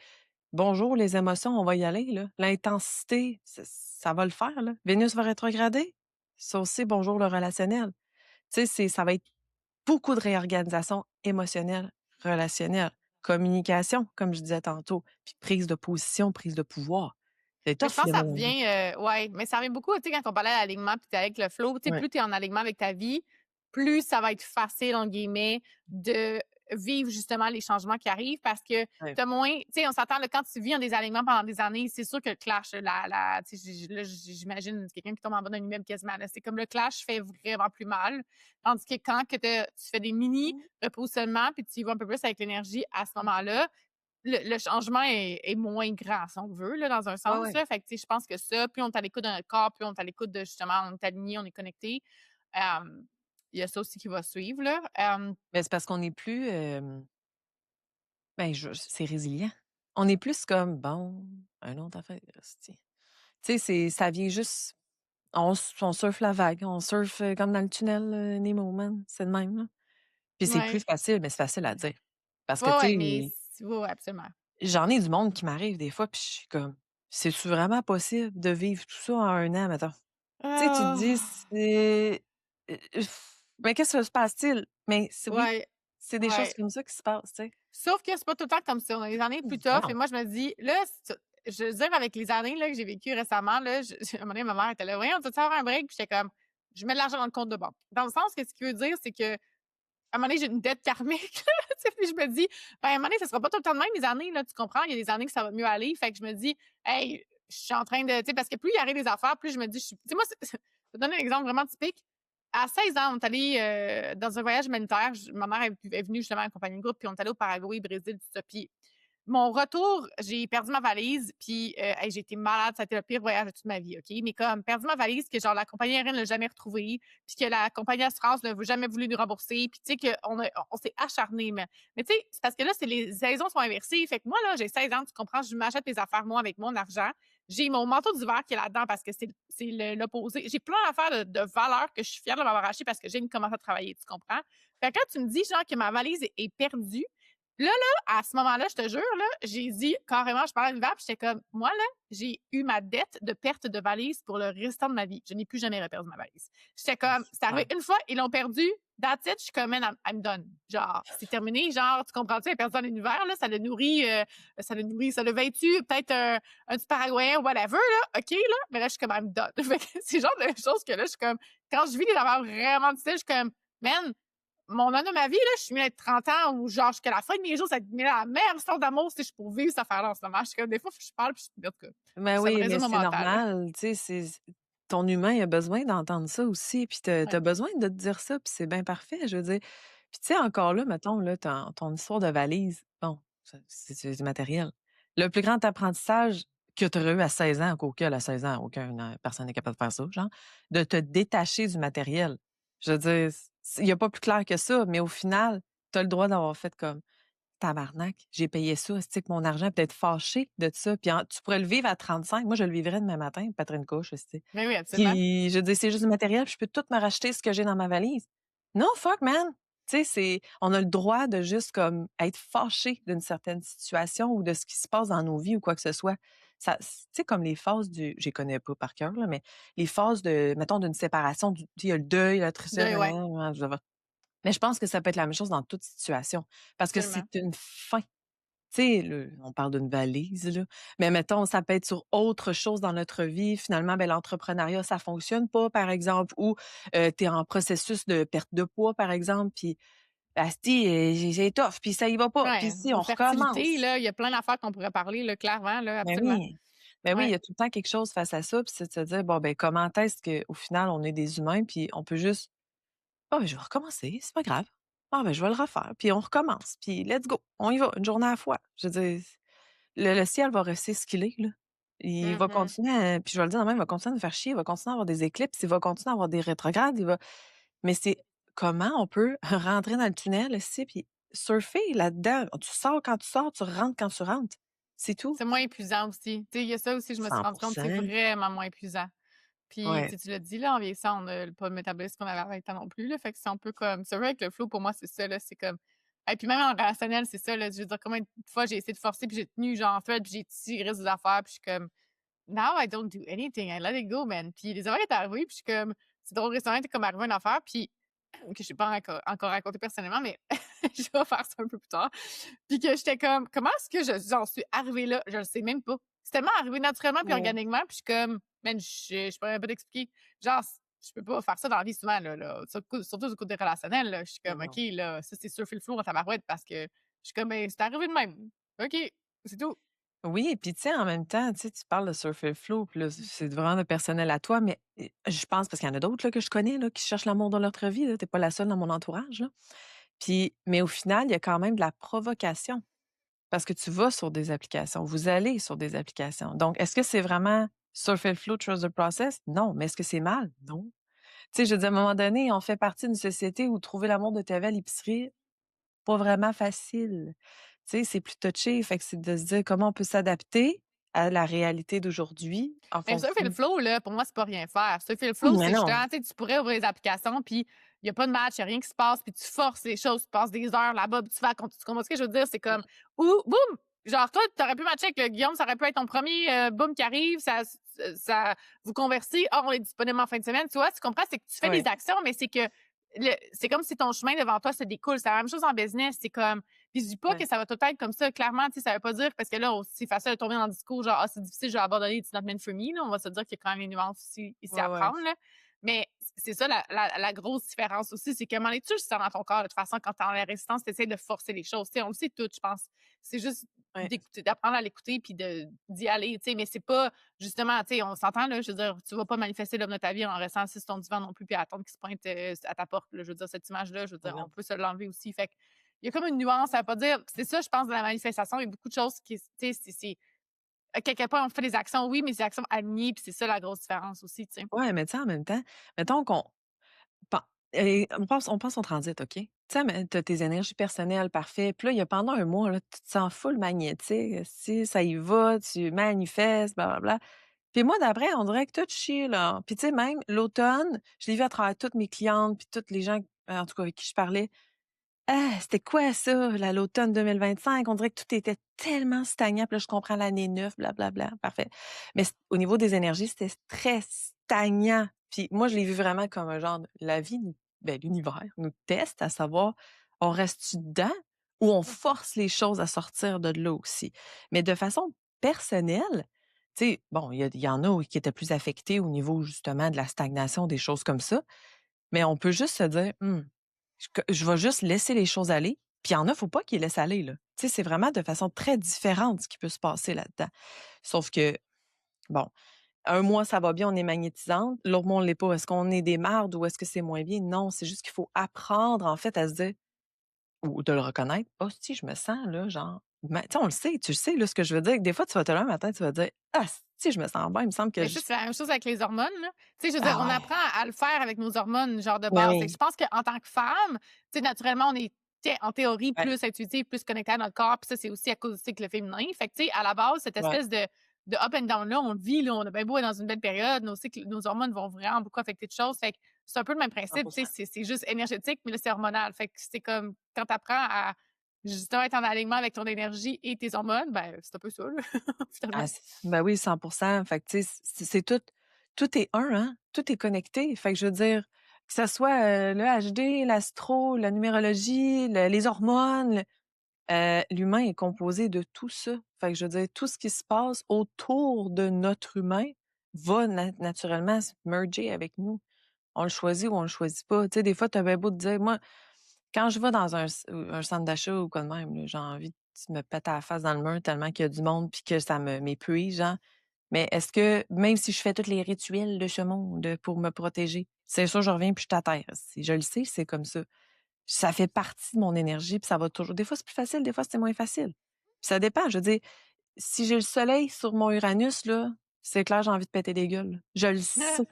bonjour les émotions, on va y aller, là. L'intensité, ça va le faire, là. Vénus va rétrograder, ça aussi, bonjour le relationnel. Tu sais, ça va être beaucoup de réorganisation émotionnelle, relationnelle, communication, comme je disais tantôt, puis prise de position, prise de pouvoir. C'est Mais je tough, pense que le ça mélange. revient, ouais, mais ça revient beaucoup, tu sais, quand on parlait d'alignement puis tu avec le flow, tu sais, Ouais, plus tu es en alignement avec ta vie, plus ça va être «facile» entre guillemets de vivre justement les changements qui arrivent parce que ouais. tu as moins tu sais, on s'entend là, quand tu vis en désalignement pendant des années, c'est sûr que le clash, tu sais, j'imagine quelqu'un qui tombe en bas d'un immeuble quasiment, là, c'est comme le clash fait vraiment plus mal. Tandis que quand que tu fais des mini repositionnements puis tu y vas un peu plus avec l'énergie à ce moment-là, le changement est moins grand, si on veut, là, dans un Ouais, sens, ouais. là. Fait que, tu sais, je pense que ça, plus on est à l'écoute de notre corps, plus on est à l'écoute de justement, on est aligné, on est connecté. Il y a ça aussi qui va suivre, là. Mais c'est parce qu'on est plus, ben, c'est résilient. On est plus comme: «Bon, un autre affaire, esti». Tu sais, ça vient juste on surfe la vague, on surfe, comme dans le tunnel, Nemo, man, c'est le même, là. Puis c'est plus Ouais. facile, mais c'est facile à dire. Parce que, Ouais, tu ouais, mais sais, ouais, ouais, absolument. j'en ai du monde qui m'arrive des fois, puis je suis comme: «C'est-tu vraiment possible de vivre tout ça en 1 an, mettons?» Tu sais, tu te dis: Ah! «C'est mais qu'est-ce que se passe-t-il?» Mais c'est oui, Ouais, c'est des choses ouais. comme ça qui se passent, tu sais? Sauf que c'est pas tout le temps comme ça. On a des années plus Ben tough et non. moi, je me dis, là, je veux dire, avec les années là, que j'ai vécues récemment, là, à un moment donné, ma mère était là, voyons, tu veux avoir un break? Puis j'étais comme, je mets de l'argent dans le compte de banque. Dans le sens que ce qui veut dire, c'est que à un moment donné, j'ai une dette karmique. Tu sais, puis je me dis, ben, à un moment donné, ça sera pas tout le temps de même, les années, là, tu comprends? Il y a des années que ça va mieux aller. Fait que je me dis, hey, je suis en train de, tu sais, parce que plus il arrive des affaires, plus je me dis, tu sais, moi, je vais te donner un exemple vraiment typique. À 16 ans, on est allé dans un voyage humanitaire. Ma mère est venue justement accompagner le groupe, puis on est allé au Paraguay, Brésil, tout ça. Puis mon retour, j'ai perdu ma valise, puis hey, j'ai été malade. Ça a été le pire voyage de toute ma vie, OK? Mais comme perdu ma valise, que genre la compagnie aérienne ne l'a jamais retrouvée, puis que la compagnie assurance n'a jamais voulu nous rembourser, puis tu sais qu'on s'est acharné. Mais tu sais, c'est parce que là, c'est les saisons sont inversées. Fait que moi, là, j'ai 16 ans, tu comprends? Je m'achète mes affaires, moi, avec mon argent. J'ai mon manteau d'hiver qui est là-dedans parce que c'est l'opposé. J'ai plein d'affaires de valeur que je suis fière de m'avoir acheté parce que j'ai commencé à travailler, tu comprends? Fait que quand tu me dis, genre, que ma valise est perdue, là, à ce moment-là, je te jure, là, j'ai dit carrément, je parlais à l'univers, puis j'étais comme, moi, là, j'ai eu ma dette de perte de valise pour le restant de ma vie. Je n'ai plus jamais reperdu ma valise. J'étais comme, c'est arrivé Ouais. une fois, ils l'ont perdu. That's it, je suis comme, man, elle me donne. Genre, c'est terminé. Genre, tu comprends-tu, elle est perdue dans l'univers, là, ça le vêtu, peut-être un petit Paraguayen, whatever, là, OK, là, mais là, je suis comme, elle me donne. Fait que c'est le genre de choses que là, je suis comme, quand je vis des affaires vraiment difficiles, je suis comme, man, mon homme de ma vie, là, je suis mieux d'être 30 ans ou genre jusqu'à la fin de mes jours, ça va être la meilleure histoire d'amour si je pour vivre cette affaire-là en ce moment. Je suis comme, des fois, je parle, puis en tout cas, Ben ça me oui, mais résume mon c'est mental, là. normal, tu sais, ton humain il a besoin d'entendre ça aussi, puis tu Ouais. as besoin de te dire ça, puis c'est bien parfait, je veux dire. Puis tu sais, encore là, mettons, là, ton histoire de valise, bon, ça c'est du matériel. Le plus grand apprentissage que tu aurais eu à 16 ans, qu'auquel à 16 ans, aucune, personne n'est capable de faire ça, genre, de te détacher du matériel. Je veux dire, il y a pas plus clair que ça, mais au final, tu as le droit d'avoir fait comme: «Tabarnak, j'ai payé ça, c'est que mon argent peut être fâché de ça». Puis tu pourrais le vivre à 35. Moi, je le vivrais demain matin, pas une couche, esti. Mais oui, absolument. Puis je veux dire, c'est juste du matériel, puis je peux tout me racheter ce que j'ai dans ma valise. Non, fuck man! Tu sais, on a le droit de juste comme être fâché d'une certaine situation ou de ce qui se passe dans nos vies ou quoi que ce soit. Ça, tu sais, comme les phases je les connais pas par cœur, là, mais les phases de, mettons, d'une séparation, tu sais, il y a le deuil, la tristesse, Ouais, mais je pense que ça peut être la même chose dans toute situation parce que c'est absolument. une fin. Tu sais, on parle d'une valise, là, mais mettons, ça peut être sur autre chose dans notre vie. Finalement, ben, l'entrepreneuriat, ça fonctionne pas, par exemple, ou tu es en processus de perte de poids, par exemple, puis asti, c'est tough, puis ça y va pas, puis Ouais, si, ou on fertilité, recommence. là, il y a plein d'affaires qu'on pourrait parler, là, clairement, là, Ben absolument. oui. Ben oui, il Ouais. y a tout le temps quelque chose face à ça, puis c'est de se dire: «Bon, ben, comment est-ce qu'au final, on est des humains, puis on peut juste ah, ben, je vais recommencer, c'est pas grave. Ah, ben, je vais le refaire, puis on recommence, puis let's go, on y va, une journée à la fois». Je veux dire, le ciel va rester ce qu'il est, là. Il va Mmh. continuer puis je vais le dire de même, il va continuer à nous faire chier, il va continuer à avoir des éclipses, il va continuer à avoir des rétrogrades, mais c'est comment on peut rentrer dans le tunnel, esti, puis surfer là-dedans. Tu sors quand tu sors, tu rentres quand tu rentres. C'est tout. C'est moins épuisant aussi. Tu sais, il y a ça aussi, je me suis rendu compte, c'est 100%. vraiment moins épuisant. Puis, tu Ouais. sais, tu l'as dit, là, en vieillissant, on a pas le métabolisme qu'on avait à 20 ans non plus, là. Fait que c'est un peu comme c'est vrai que le flow, pour moi, c'est ça, là, c'est comme et puis même en relationnel, c'est ça, là. Je veux dire, combien de fois j'ai essayé de forcer, puis j'ai tenu, genre, en fait, puis j'ai tiré des affaires, puis je suis comme: «Now I don't do anything, I let it go, man». Puis les affaires étaient arrivées, puis je suis comme c'est drôle, récemment, il était comme arrivé une affaire, puis que je n'ai pas encore raconté personnellement, mais je vais faire ça un peu plus tard. Puis que j'étais comme, comment est-ce que j'en suis arrivée là? Je le sais même pas. C'est tellement arrivé naturellement puis Ouais. organiquement, puis je suis comme, man, je pourrais même pas t'expliquer. Genre, je peux pas faire ça dans la vie souvent, là. Surtout du côté relationnel, là. Je suis Mais comme, OK, non. là, ça, c'est surfer le flou en tabarouette parce que je suis comme, ben, c'est arrivé de même. OK, c'est tout. Oui, puis tu sais, en même temps, tu sais, tu parles de surfer le flow, puis là, c'est vraiment de personnel à toi, mais je pense parce qu'il y en a d'autres là, que je connais là, qui cherchent l'amour dans leur vie. Tu n'es pas la seule dans mon entourage. Là. Puis, mais au final, il y a quand même de la provocation. Parce que tu vas sur des applications, vous allez sur des applications. Donc, est-ce que c'est vraiment surfer le flow, trust the process? Non. Mais est-ce que c'est mal? Non. Tu sais, je veux dire, à un moment donné, on fait partie d'une société où trouver l'amour de ta vie à l'épicerie, pas vraiment facile. Tu sais, c'est plus touché. Fait que c'est de se dire comment on peut s'adapter à la réalité d'aujourd'hui en Mais surfer le fonction. flow, là, pour moi, c'est pas rien faire. Surfer le Oui, flow, mais c'est non. justement, tu sais, tu pourrais ouvrir les applications, puis il y a pas de match, il y a rien qui se passe, puis tu forces les choses, tu passes des heures là-bas, puis tu vas tu comprends ce que je veux dire? C'est comme, ou boum! Genre, toi, tu aurais pu matcher avec le Guillaume, ça aurait pu être ton premier boum qui arrive, ça vous conversez, oh, on est disponible en fin de semaine. Tu vois, tu comprends? C'est que tu fais des Ouais, actions, mais c'est que c'est comme si ton chemin devant toi se découle. C'est la même chose en business. C'est comme, puis je dis pas que ouais. ça va tout être comme ça. Clairement, tu sais, ça veut pas dire parce que là, c'est facile de tomber dans le discours genre, ah, c'est difficile, je vais abandonner, it's not meant for me. Là. On va se dire qu'il y a quand même des nuances ici Ouais, à ouais. prendre. Là. Mais c'est ça la grosse différence aussi, c'est que comment tu le sens dans ton corps. De toute façon, quand tu es en résistance, tu essaies de forcer les choses. Tu sais, on le sait tout, je pense. C'est juste Ouais. d'écouter, d'apprendre à l'écouter puis d'y aller. Tu sais, mais c'est pas justement, tu sais, on s'entend, là. Je veux dire, tu vas pas manifester l'homme de ta vie en restant assis sur ton divan non plus puis attendre qu'il se pointe à ta porte. Là. Je veux dire, cette image-là, je veux Mais dire, on non. peut se l'enlever aussi. Fait que il y a comme une nuance, ça veut pas dire c'est ça, je pense, de la manifestation. Il y a beaucoup de choses qui, tu sais, c'est à quelque part, on fait des actions, oui, mais des actions alignées, puis c'est ça la grosse différence aussi, tu sais. Ouais, mais tu sais, en même temps, mettons qu'on pen on pense au transit, OK? Tu sais, mais tu tes énergies personnelles, parfait. Puis là, il y a pendant un mois, là, tu te sens full magnétique, si ça y va, tu manifestes, blablabla. Puis moi, d'après, on dirait que tout chie, là. Puis tu sais, même l'automne, je l'ai vu à travers toutes mes clientes, puis toutes les gens, en tout cas, avec qui je parlais. Ah, c'était quoi ça, l'automne 2025? On dirait que tout était tellement stagnant. Puis là, je comprends l'année 9, blablabla. Parfait. Mais au niveau des énergies, c'était très stagnant. Puis moi, je l'ai vu vraiment comme un genre, la vie, l'univers nous teste à savoir, on reste-tu dedans ou on force les choses à sortir de là aussi. Mais de façon personnelle, tu sais, bon, il y en a qui étaient plus affectés au niveau justement de la stagnation, des choses comme ça. Mais on peut juste se dire: je vais juste laisser les choses aller». Puis il y en a, faut pas qu'ils laissent aller, là. Tu sais, c'est vraiment de façon très différente ce qui peut se passer là-dedans. Sauf que, bon, un mois, ça va bien, on est magnétisante, l'autre mois, on l'est pas. Est-ce qu'on est des mardes ou est-ce que c'est moins bien? Non, c'est juste qu'il faut apprendre, en fait, à se dire ou de le reconnaître: «Ah si je me sens là, genre» tu sais, on le sait, tu le sais, là, ce que je veux dire. Des fois, tu vas te lever un matin, tu vas dire: «Ah si je me sens bien, il me semble que Mais ça, je» c'est la même chose avec les hormones, là. Tu sais, je veux dire, ah on ouais, apprend à le faire avec nos hormones, genre de mais base. Fait que oui, je pense qu'en tant que femme, tu sais, naturellement, on est en théorie ouais, plus intuitive, plus connectée à notre corps. Puis ça, c'est aussi à cause du cycle féminin. Fait que, tu sais, à la base, cette ouais, espèce de up and down-là, on le vit, là, on a bien beau être dans une belle période, nos hormones vont vraiment beaucoup affecter de choses. Fait que c'est un peu le même principe, tu sais, 100%. c'est juste énergétique, mais là, c'est hormonal. Fait que c'est comme quand tu apprends à justement être en alignement avec ton énergie et tes hormones, ben, c'est un peu ça, là, finalement. Ah, ben oui, 100%. Fait que, tu sais, c'est tout est un, hein? Tout est connecté. Fait que je veux dire, que ça soit, le HD, l'astro, la numérologie, les hormones, l'humain est composé de tout ça. Fait que je veux dire, tout ce qui se passe autour de notre humain va naturellement se merger avec nous. On le choisit ou on le choisit pas. Tu sais, des fois, tu as bien beau te dire moi Quand je vais dans un centre d'achat ou quoi de même, là, j'ai envie de me péter la face dans le mur tellement qu'il y a du monde puis que ça m'épuise, genre. Mais est-ce que même si je fais tous les rituels de ce monde pour me protéger, c'est sûr je reviens puis je suis à terre. Si je le sais, c'est comme ça. Ça fait partie de mon énergie puis ça va toujours des fois, c'est plus facile, des fois, c'est moins facile. Puis ça dépend, je veux dire, si j'ai le soleil sur mon Uranus, là, c'est clair, j'ai envie de péter des gueules, là. Je le sais.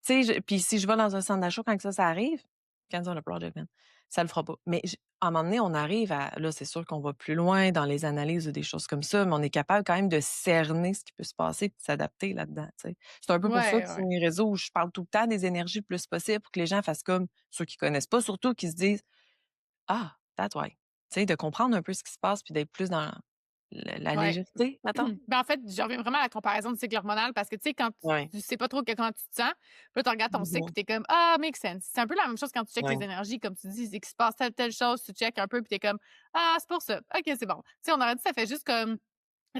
Tu sais, puis si je vais dans un centre d'achat quand que ça arrive, cancel the project, man, ça le fera pas. Mais à un moment donné, on arrive à là, c'est sûr qu'on va plus loin dans les analyses ou des choses comme ça, mais on est capable quand même de cerner ce qui peut se passer puis de s'adapter là-dedans, tu sais. C'est un peu pour ça Ouais, que sur ouais. mes réseaux où je parle tout le temps des énergies le plus possible pour que les gens fassent comme ceux qui connaissent pas, surtout qui se disent: «Ah, that's why». Tu sais, de comprendre un peu ce qui se passe puis d'être plus dans la Ouais. légèreté, mettons. Ben, en fait, je reviens vraiment à la comparaison du cycle hormonal parce que, tu sais, quand Ouais. tu sais pas trop comment tu te sens, puis là, tu regardes ton cycle Mmh. puis tu es comme: «Ah, make sense». C'est un peu la même chose quand tu checkes Ouais. les énergies, comme tu dis, c'est qu'il se passe telle chose, tu checkes un peu puis tu es comme: «Ah, c'est pour ça. OK, c'est bon». Tu sais, on aurait dit ça fait juste comme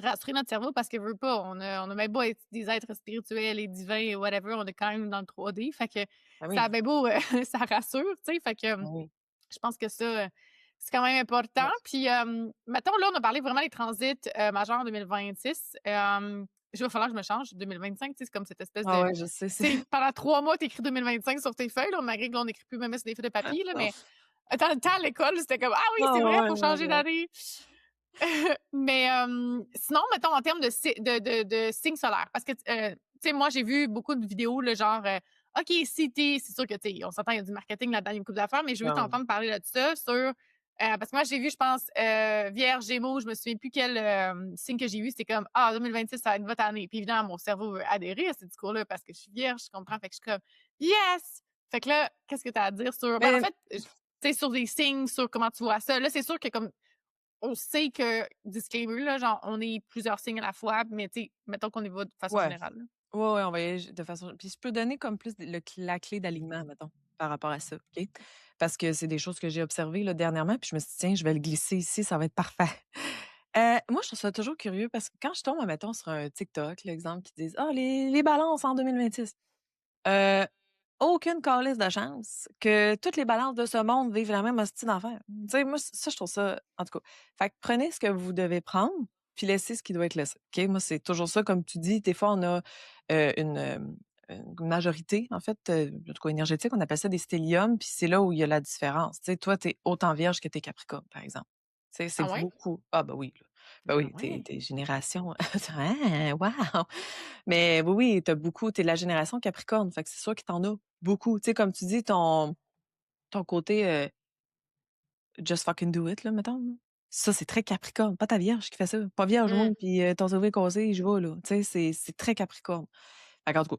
rassurer notre cerveau parce que veut pas, on a même beau être des êtres spirituels et divins et whatever, on est quand même dans le 3D, fait que Ah ça a oui. bien beau, ça rassure, tu sais, fait que, Ah oui. je pense que ça, c'est quand même important. Ouais. Puis, mettons, là, on a parlé vraiment des transits, majeurs en 2026. Il va falloir que je me change 2025, tu sais, c'est comme cette espèce Ah de ouais, je sais, c'est tu sais, pendant 3 mois, tu écris 2025 sur tes feuilles, là, malgré que là, on n'écrit plus même sur des feuilles de papier, là, mais dans le temps, à l'école, c'était comme: «Ah oui, ah c'est vrai, il ouais, faut ouais, changer ouais. d'année». Mais, sinon, mettons, en termes de signes solaires, parce que, tu sais, moi, j'ai vu beaucoup de vidéos, là, genre, OK, si tu c'est sûr que, tu sais, on s'entend, il y a du marketing là-dedans, il y a une couple d'affaires, mais je veux Ah ouais. t'entendre parler de ça sur, parce que moi, j'ai vu, je pense, Vierge, Gémeaux, je me souviens plus quel, signe que j'ai vu, c'était comme: «Ah, 2026, ça va être votre année». Puis évidemment, mon cerveau veut adhérer à ce discours-là parce que je suis Vierge, je comprends, fait que je suis comme: «Yes!» Fait que là, qu'est-ce que tu as à dire sur ben, en Mais fait, tu sais, sur des signes, sur comment tu vois ça. Là, c'est sûr que comme on sait que, disclaimer, là, genre, on est plusieurs signes à la fois, mais tu sais, mettons qu'on y va de façon ouais. générale, là. Ouais, ouais, on va y aller de façon puis je peux donner comme plus la clé d'alignement, mettons, par rapport à ça, OK? Parce que c'est des choses que j'ai observées, là, dernièrement, puis je me suis dit: «Tiens, je vais le glisser ici, ça va être parfait». Moi, je trouve ça toujours curieux parce que quand je tombe, mettons sur un TikTok, l'exemple, qui disent: «Ah, les balances en 2026». Heu, aucune calisse de chance que toutes les balances de ce monde vivent la même hostie d'enfer. Tu sais, moi, ça, je trouve ça en tout cas. Fait que prenez ce que vous devez prendre, puis laissez ce qui doit être laissé, OK? Moi, c'est toujours ça, comme tu dis, des fois, on a, une majorité, en fait, en tout cas énergétique, on appelle ça des stelliums, puis c'est là où il y a la différence. Tu sais, toi, tu es autant Vierge que tu es Capricorne, par exemple. Tu sais, Ah c'est ouais? beaucoup ah bah oui, là. Bah Ah oui, tu ouais? es génération ah, wow! Mais oui, oui, tu es de la génération Capricorne, fait que c'est sûr que tu en as beaucoup. Tu sais, comme tu dis, ton côté, just fucking do it là, mettons, là. Ça, c'est très Capricorne, pas ta vierge qui fait ça. Pas vierge moi, Mmh. puis ton sauvé causé, je vais là. Tu sais, c'est très Capricorne. Fait qu'en tout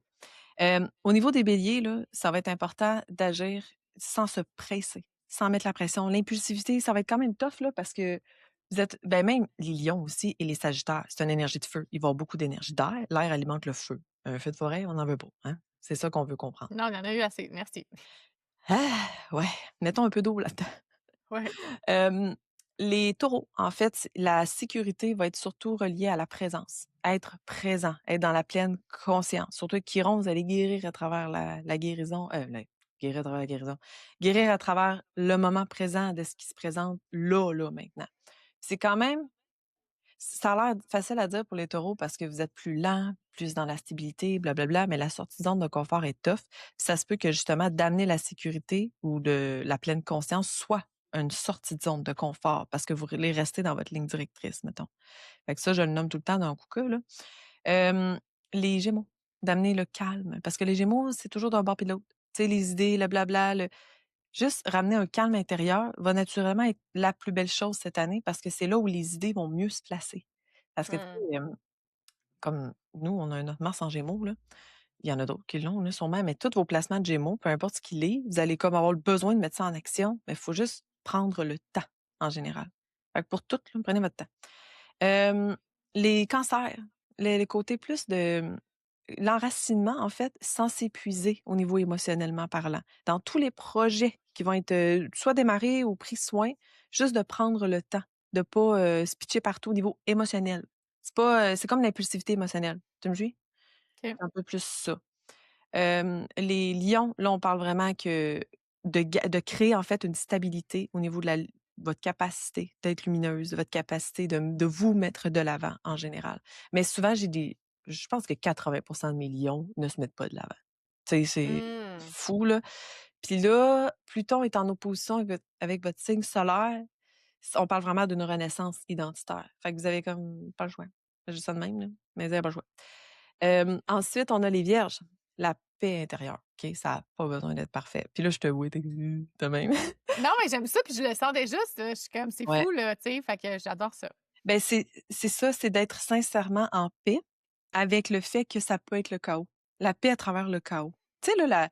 cas, au niveau des béliers là, ça va être important d'agir sans se presser, sans mettre la pression. L'impulsivité, ça va être quand même tough là, parce que vous êtes ben, même les lions aussi et les sagittaires, c'est une énergie de feu. Ils vont avoir beaucoup d'énergie d'air. L'air alimente le feu. Un feu de forêt, on n'en veut pas, hein? C'est ça qu'on veut comprendre. Non, il y en a eu assez, merci. Ah! Ouais, mettons un peu d'eau là-dedans. Ouais. Hem, les taureaux, en fait, la sécurité va être surtout reliée à la présence. Être présent, être dans la pleine conscience. Surtout avec Chiron, vous allez guérir à travers la guérison, guérir à travers la guérison. Guérir à travers le moment présent de ce qui se présente là, là, maintenant. C'est quand même ça a l'air facile à dire pour les taureaux parce que vous êtes plus lent, plus dans la stabilité, blablabla, mais la sortie de zone de confort est tough. Puis ça se peut que justement d'amener la sécurité ou de la pleine conscience soit une sortie de zone de confort parce que vous voulez rester dans votre ligne directrice, mettons. Fait que ça, je le nomme tout le temps dans Kuka, là. Hem, les Gémeaux, d'amener le calme parce que les Gémeaux, c'est toujours d'un bord puis de l'autre. Tu sais, les idées, le blabla, juste ramener un calme intérieur va naturellement être la plus belle chose cette année parce que c'est là où les idées vont mieux se placer. Parce que, tu Mmh. sais, comme nous, on a notre Mars en Gémeaux, là. Il y en a d'autres qui l'ont, là, sûrement, mais tous vos placements de Gémeaux, peu importe ce qu'il est, vous allez comme avoir le besoin de mettre ça en action, mais il faut juste prendre le temps, en général. Fait que pour tout, là, prenez votre temps. Hem, les cancers, les côtés plus de l'enracinement, en fait, sans s'épuiser au niveau émotionnellement parlant. Dans tous les projets qui vont être, soit démarrés ou pris soin, juste de prendre le temps, de pas, se pitcher partout au niveau émotionnel. C'est pas, c'est comme l'impulsivité émotionnelle. Tu me suis? OK. C'est un peu plus ça. Les lions, là, on parle vraiment que de créer, en fait, une stabilité au niveau de votre capacité d'être lumineuse, votre capacité de vous mettre de l'avant en général. Mais souvent, je pense que 80 de mes lions ne se mettent pas de l'avant. Tu sais, c'est Mmh. fou, là. Puis là, Pluton est en opposition avec votre signe solaire. On parle vraiment d'une renaissance identitaire. Fait que vous avez comme pas le choix. C'est juste ça de même, là, mais vous avez pas le choix. Ensuite, on a les vierges, la paix intérieure, OK? Ça a pas besoin d'être parfait. Puis là, je te vois, tu de même. Non, mais j'aime ça, puis je le sens déjà, ça. Je suis comme: «C'est Ouais. fou, là», tu sais? Fait que j'adore ça. Ben, c'est ça, c'est d'être sincèrement en paix avec le fait que ça peut être le chaos. La paix à travers le chaos. Tu sais, là,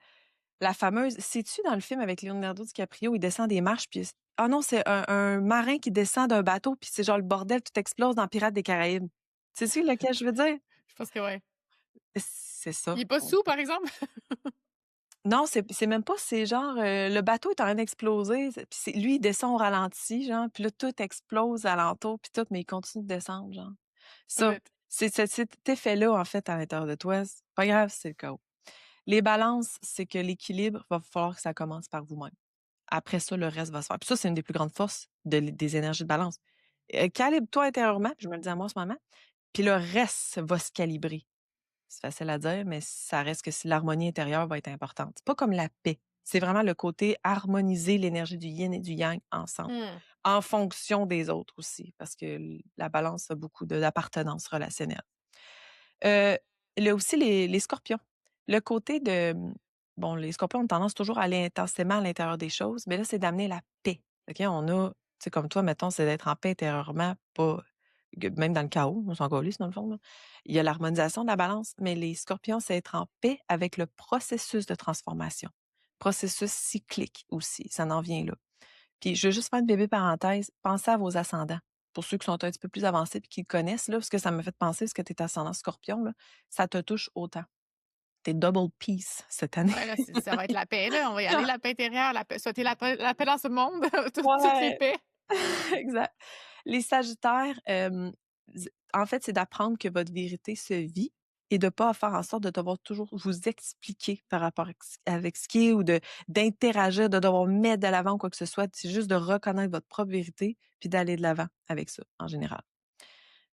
la fameuse sais-tu dans le film avec Leonardo DiCaprio, il descend des marches puis ah non, c'est un marin qui descend d'un bateau puis c'est genre le bordel, tout explose dans Pirates des Caraïbes. Sais-tu lequel je veux dire? Je pense que ouais. C'est ça. Il est pas sous, par exemple? Non, c'est même pas, c'est genre, le bateau est en train d'exploser, puis lui, il descend au ralenti, genre, puis là, tout explose alentour, puis tout, mais il continue de descendre, genre. Ça, Ouais. c'est cet effet-là, en fait, à l'intérieur de toi, c'est pas grave si c'est le chaos. Les balances, c'est que l'équilibre, va falloir que ça commence par vous-même. Après ça, le reste va se faire. Puis ça, c'est une des plus grandes forces des énergies de balance. Calibre-toi intérieurement, puis je me le dis à moi en ce moment, puis le reste va se calibrer. C'est facile à dire, mais ça reste que si l'harmonie intérieure va être importante. C'est pas comme la paix. C'est vraiment le côté harmoniser l'énergie du yin et du yang ensemble, Mmh. en fonction des autres aussi, parce que la balance a beaucoup d'appartenance relationnelle. Il y a aussi les scorpions. Le côté de, bon, les scorpions ont tendance toujours à aller intensément à l'intérieur des choses, mais là, c'est d'amener la paix. OK? On a, tu sais, comme toi, mettons, c'est d'être en paix intérieurement, pas, même dans le chaos, on s'en calisse, dans le fond, là. Il y a l'harmonisation de la balance, mais les scorpions, c'est être en paix avec le processus de transformation. Processus cyclique aussi, ça en vient là. Puis je veux juste faire une bébé parenthèse, pensez à vos ascendants. Pour ceux qui sont un petit peu plus avancés et qui le connaissent, là, parce que ça me fait penser, parce que tu es ascendant scorpion, là, ça te touche autant. Tu es double peace cette année. Ouais, là, ça va être la paix, là. On va y aller, la paix intérieure, la paix souhaiter la paix dans ce monde, toutes les Ouais, paix. exact. Les sagittaires, en fait, c'est d'apprendre que votre vérité se vit et de pas faire en sorte de devoir toujours vous expliquer par rapport avec ce qui est ou d'interagir, de devoir mettre de l'avant ou quoi que ce soit. C'est juste de reconnaître votre propre vérité puis d'aller de l'avant avec ça, en général.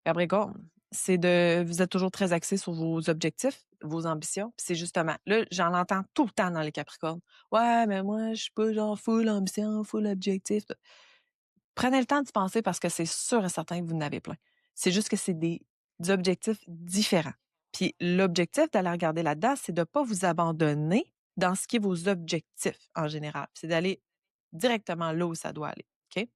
Capricorne, vous êtes toujours très axé sur vos objectifs, vos ambitions. Puis c'est justement, là, j'en entends tout le temps dans les Capricornes. Ouais, mais moi, je suis pas genre full ambition, full objectif. Prenez le temps d'y penser parce que c'est sûr et certain que vous en avez plein. C'est juste que c'est des objectifs différents. Puis l'objectif d'aller regarder là-dedans, c'est de ne pas vous abandonner dans ce qui est vos objectifs en général. C'est d'aller directement là où ça doit aller. OK?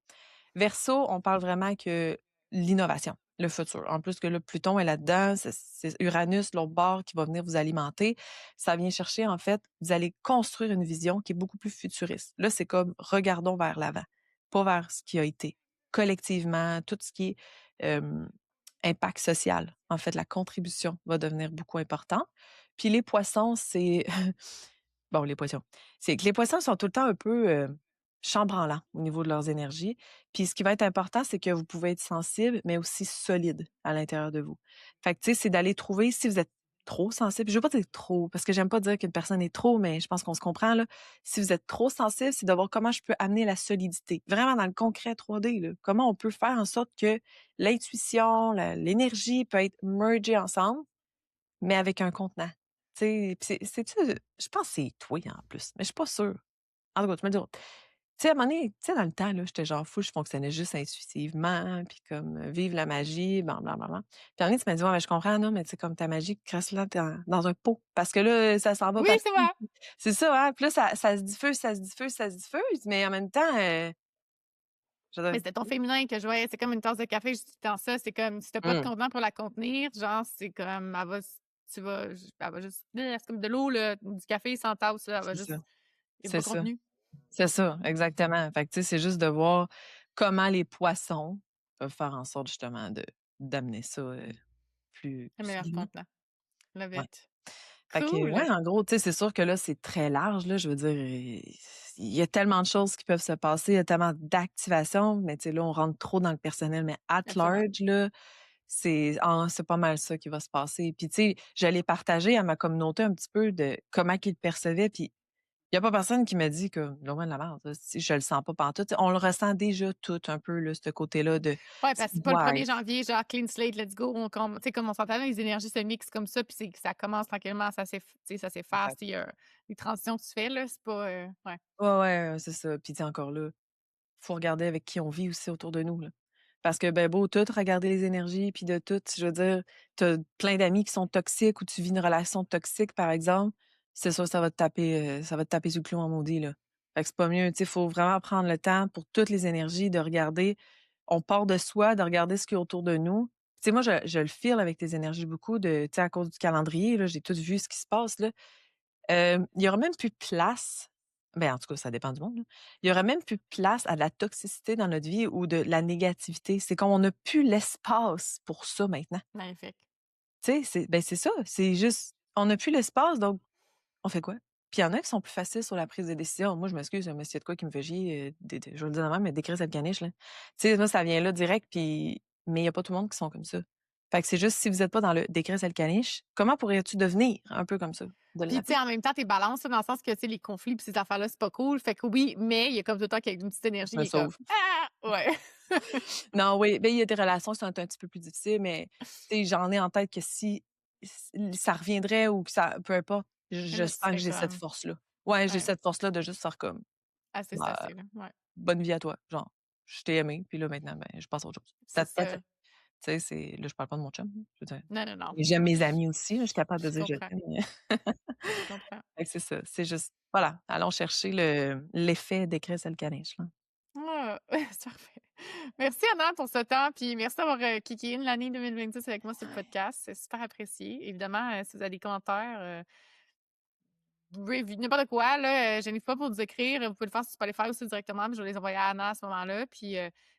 Verseau, on parle vraiment que l'innovation, le futur. En plus que le Pluton est là-dedans, c'est Uranus, l'autre bord, qui va venir vous alimenter. Ça vient chercher, en fait, vous allez construire une vision qui est beaucoup plus futuriste. Là, c'est comme regardons vers l'avant, pas vers ce qui a été. Collectivement, tout ce qui est impact social, en fait, la contribution va devenir beaucoup important. Puis les poissons, c'est bon, les poissons. C'est que les poissons sont tout le temps un peu, chambranlants au niveau de leurs énergies. Puis ce qui va être important, c'est que vous pouvez être sensible, mais aussi solide à l'intérieur de vous. Fait que, tu sais, c'est d'aller trouver si vous êtes trop sensible. Je veux pas dire trop, parce que j'aime pas dire qu'une personne est trop, mais je pense qu'on se comprend, là. Si vous êtes trop sensible, c'est de voir comment je peux amener la solidité. Vraiment dans le concret 3D, là. Comment on peut faire en sorte que l'intuition, l'énergie peut être mergée ensemble mais avec un contenant. Tu sais, puis c'est-tu je pense que c'est toi en plus, mais je suis pas sûre. En tout cas, tu me le diras. Tu sais, à un moment donné, tu sais, dans le temps, là, j'étais genre fou, je fonctionnais juste intuitivement, puis comme, vive la magie, blablabla. Puis à un moment donné, tu m'as dit: «Ouais, mais je comprends, non, mais tu sais, comme ta magie, crisse-la dans un pot, parce que là, ça s'en va Oui, c'est partout». vrai. C'est ça, hein? Puis là, ça se diffuse, ça se diffuse, ça se diffuse, mais en même temps, je veux Mais dire c'était ton féminin que je voyais, c'est comme une tasse de café, je dis tout le temps ça, c'est comme si tu pas de mmh, contenant pour la contenir, genre, c'est comme elle va juste c'est comme de l'eau, là, du café sans tasse, là, elle va c'est ça, juste il est c'est pas ça. contenu. C'est ça, exactement. Fait que, tu sais, c'est juste de voir comment les poissons peuvent faire en sorte justement d'amener ça, plus Un meilleur solidement. contenant. Love Ouais. it. Fait que, Cool! ouais, en gros, tu sais, c'est sûr que là, c'est très large, là. Je veux dire, il y a tellement de choses qui peuvent se passer, il y a tellement d'activations, mais tu sais, là, on rentre trop dans le personnel, mais at Absolument. large, là, c'est pas mal ça qui va se passer. Puis, tu sais, j'allais partager à ma communauté un petit peu de comment qu'ils le percevaient, puis Il y a pas personne qui m'a dit que: «Là, ouais, de la merde, si je le sens pas pantoute». On le ressent déjà tout un peu là, ce côté-là de Ouais, ce parce que qui c'est pas le doit 1er être. janvier, genre clean slate, let's go, on com tu sais, comme on s'entend, les énergies se mixent comme ça, puis c'est que ça commence tranquillement, ça s'efface, Exact. il y a des transitions que tu fais là, c'est pas, ouais. Ouais, ouais, c'est ça. Puis tu sais, encore là, faut regarder avec qui on vit aussi autour de nous, là. Parce que ben beau tout regarder les énergies puis de tout, je veux dire, tu as plein d'amis qui sont toxiques ou tu vis une relation toxique, par exemple, c'est sûr ça va te taper sur le clou en maudit, là. Fait que c'est pas mieux, tu sais, faut vraiment prendre le temps pour toutes les énergies de regarder. On part de soi, de regarder ce qu'il y a autour de nous. Tu sais, moi, je le feel avec tes énergies beaucoup de tu sais, à cause du calendrier, là, j'ai tout vu ce qui se passe, là. Il y aura même plus de place, ben, en tout cas, ça dépend du monde, là. Il y aura même plus de place à de la toxicité dans notre vie ou de la négativité. C'est comme on n'a plus l'espace pour ça maintenant. Magnifique. Tu sais, c'est ça, c'est juste on n'a plus l'espace, donc on fait quoi? Puis il y en a qui sont plus faciles sur la prise de décision. Moi, je m'excuse, mais s'il y a de quoi qui me fait chier, des je vais le dire de même, mais des crises de caniche, là. Tu sais, moi, ça vient là direct, puis mais il y a pas tout le monde qui sont comme ça. Fait que c'est juste si vous êtes pas dans le décresse le caniche, comment pourrais-tu devenir un peu comme ça? De Puis, tu sais, l'être? en même temps, tu es balance, dans le sens que, tu sais, les conflits pis ces affaires-là, c'est pas cool. Fait que oui, mais il y a comme tout le temps qu'il y a une petite Je énergie me qui est comme: sauve. «Ah!» Ouais. Non, oui, ben, il y a des relations qui sont un petit peu plus difficiles, mais tu sais, j'en ai en tête que si ça reviendrait ou que ça peu importe, Mais je là, tu sens que serais j'ai cette comme force-là. Ouais, j'ai ouais, cette force-là de juste faire comme: assez «Bah, stressé, là. Ouais, bonne vie à toi», genre, je t'ai aimé, puis là, maintenant, ben, je passe à autre chose. c'est That's it. ça. Tu sais, c'est là, je parle pas de mon chum, je veux dire, Non, non, non. et j'aime mes amis aussi, là, je suis capable de Je dire: «Je comprends, t'aime», je comprends. fait que c'est ça, c'est juste voilà, allons chercher l'effet décret Salcaniche, là. Ah! C'est parfait. Merci Anna pour ce temps, puis merci d'avoir, kické in l'année 2026 avec moi sur le podcast. C'est super apprécié. Évidemment, si vous avez des commentaires, vous pouvez n'importe quoi là, gênez-vous pas pour nous écrire. Vous pouvez le faire sur Spotify aussi directement, puis je vais les envoyer à Anna à ce moment-là. Puis,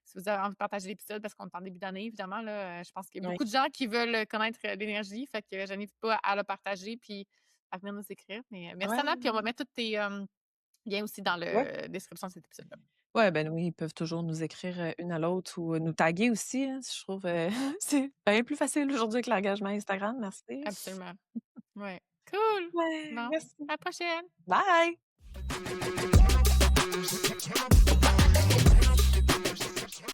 si vous avez envie de partager l'épisode parce qu'on est en début d'année évidemment là, je pense qu'il y a Oui. beaucoup de gens qui veulent, connaître, l'énergie. Fait que gênez-vous pas à le partager puis à venir nous écrire. Mais, merci Ouais, Anna, puis on va mettre tous tes, liens aussi dans ouais. le description de cet épisode-là. Ouais, ben oui, ils peuvent toujours nous écrire, une à l'autre ou, nous taguer aussi, hein. Je trouve, c'est bien plus facile aujourd'hui avec l'engagement Instagram, merci. Absolument. Ouais. Cool! Ouais, Bon, merci. à la prochaine! Bye!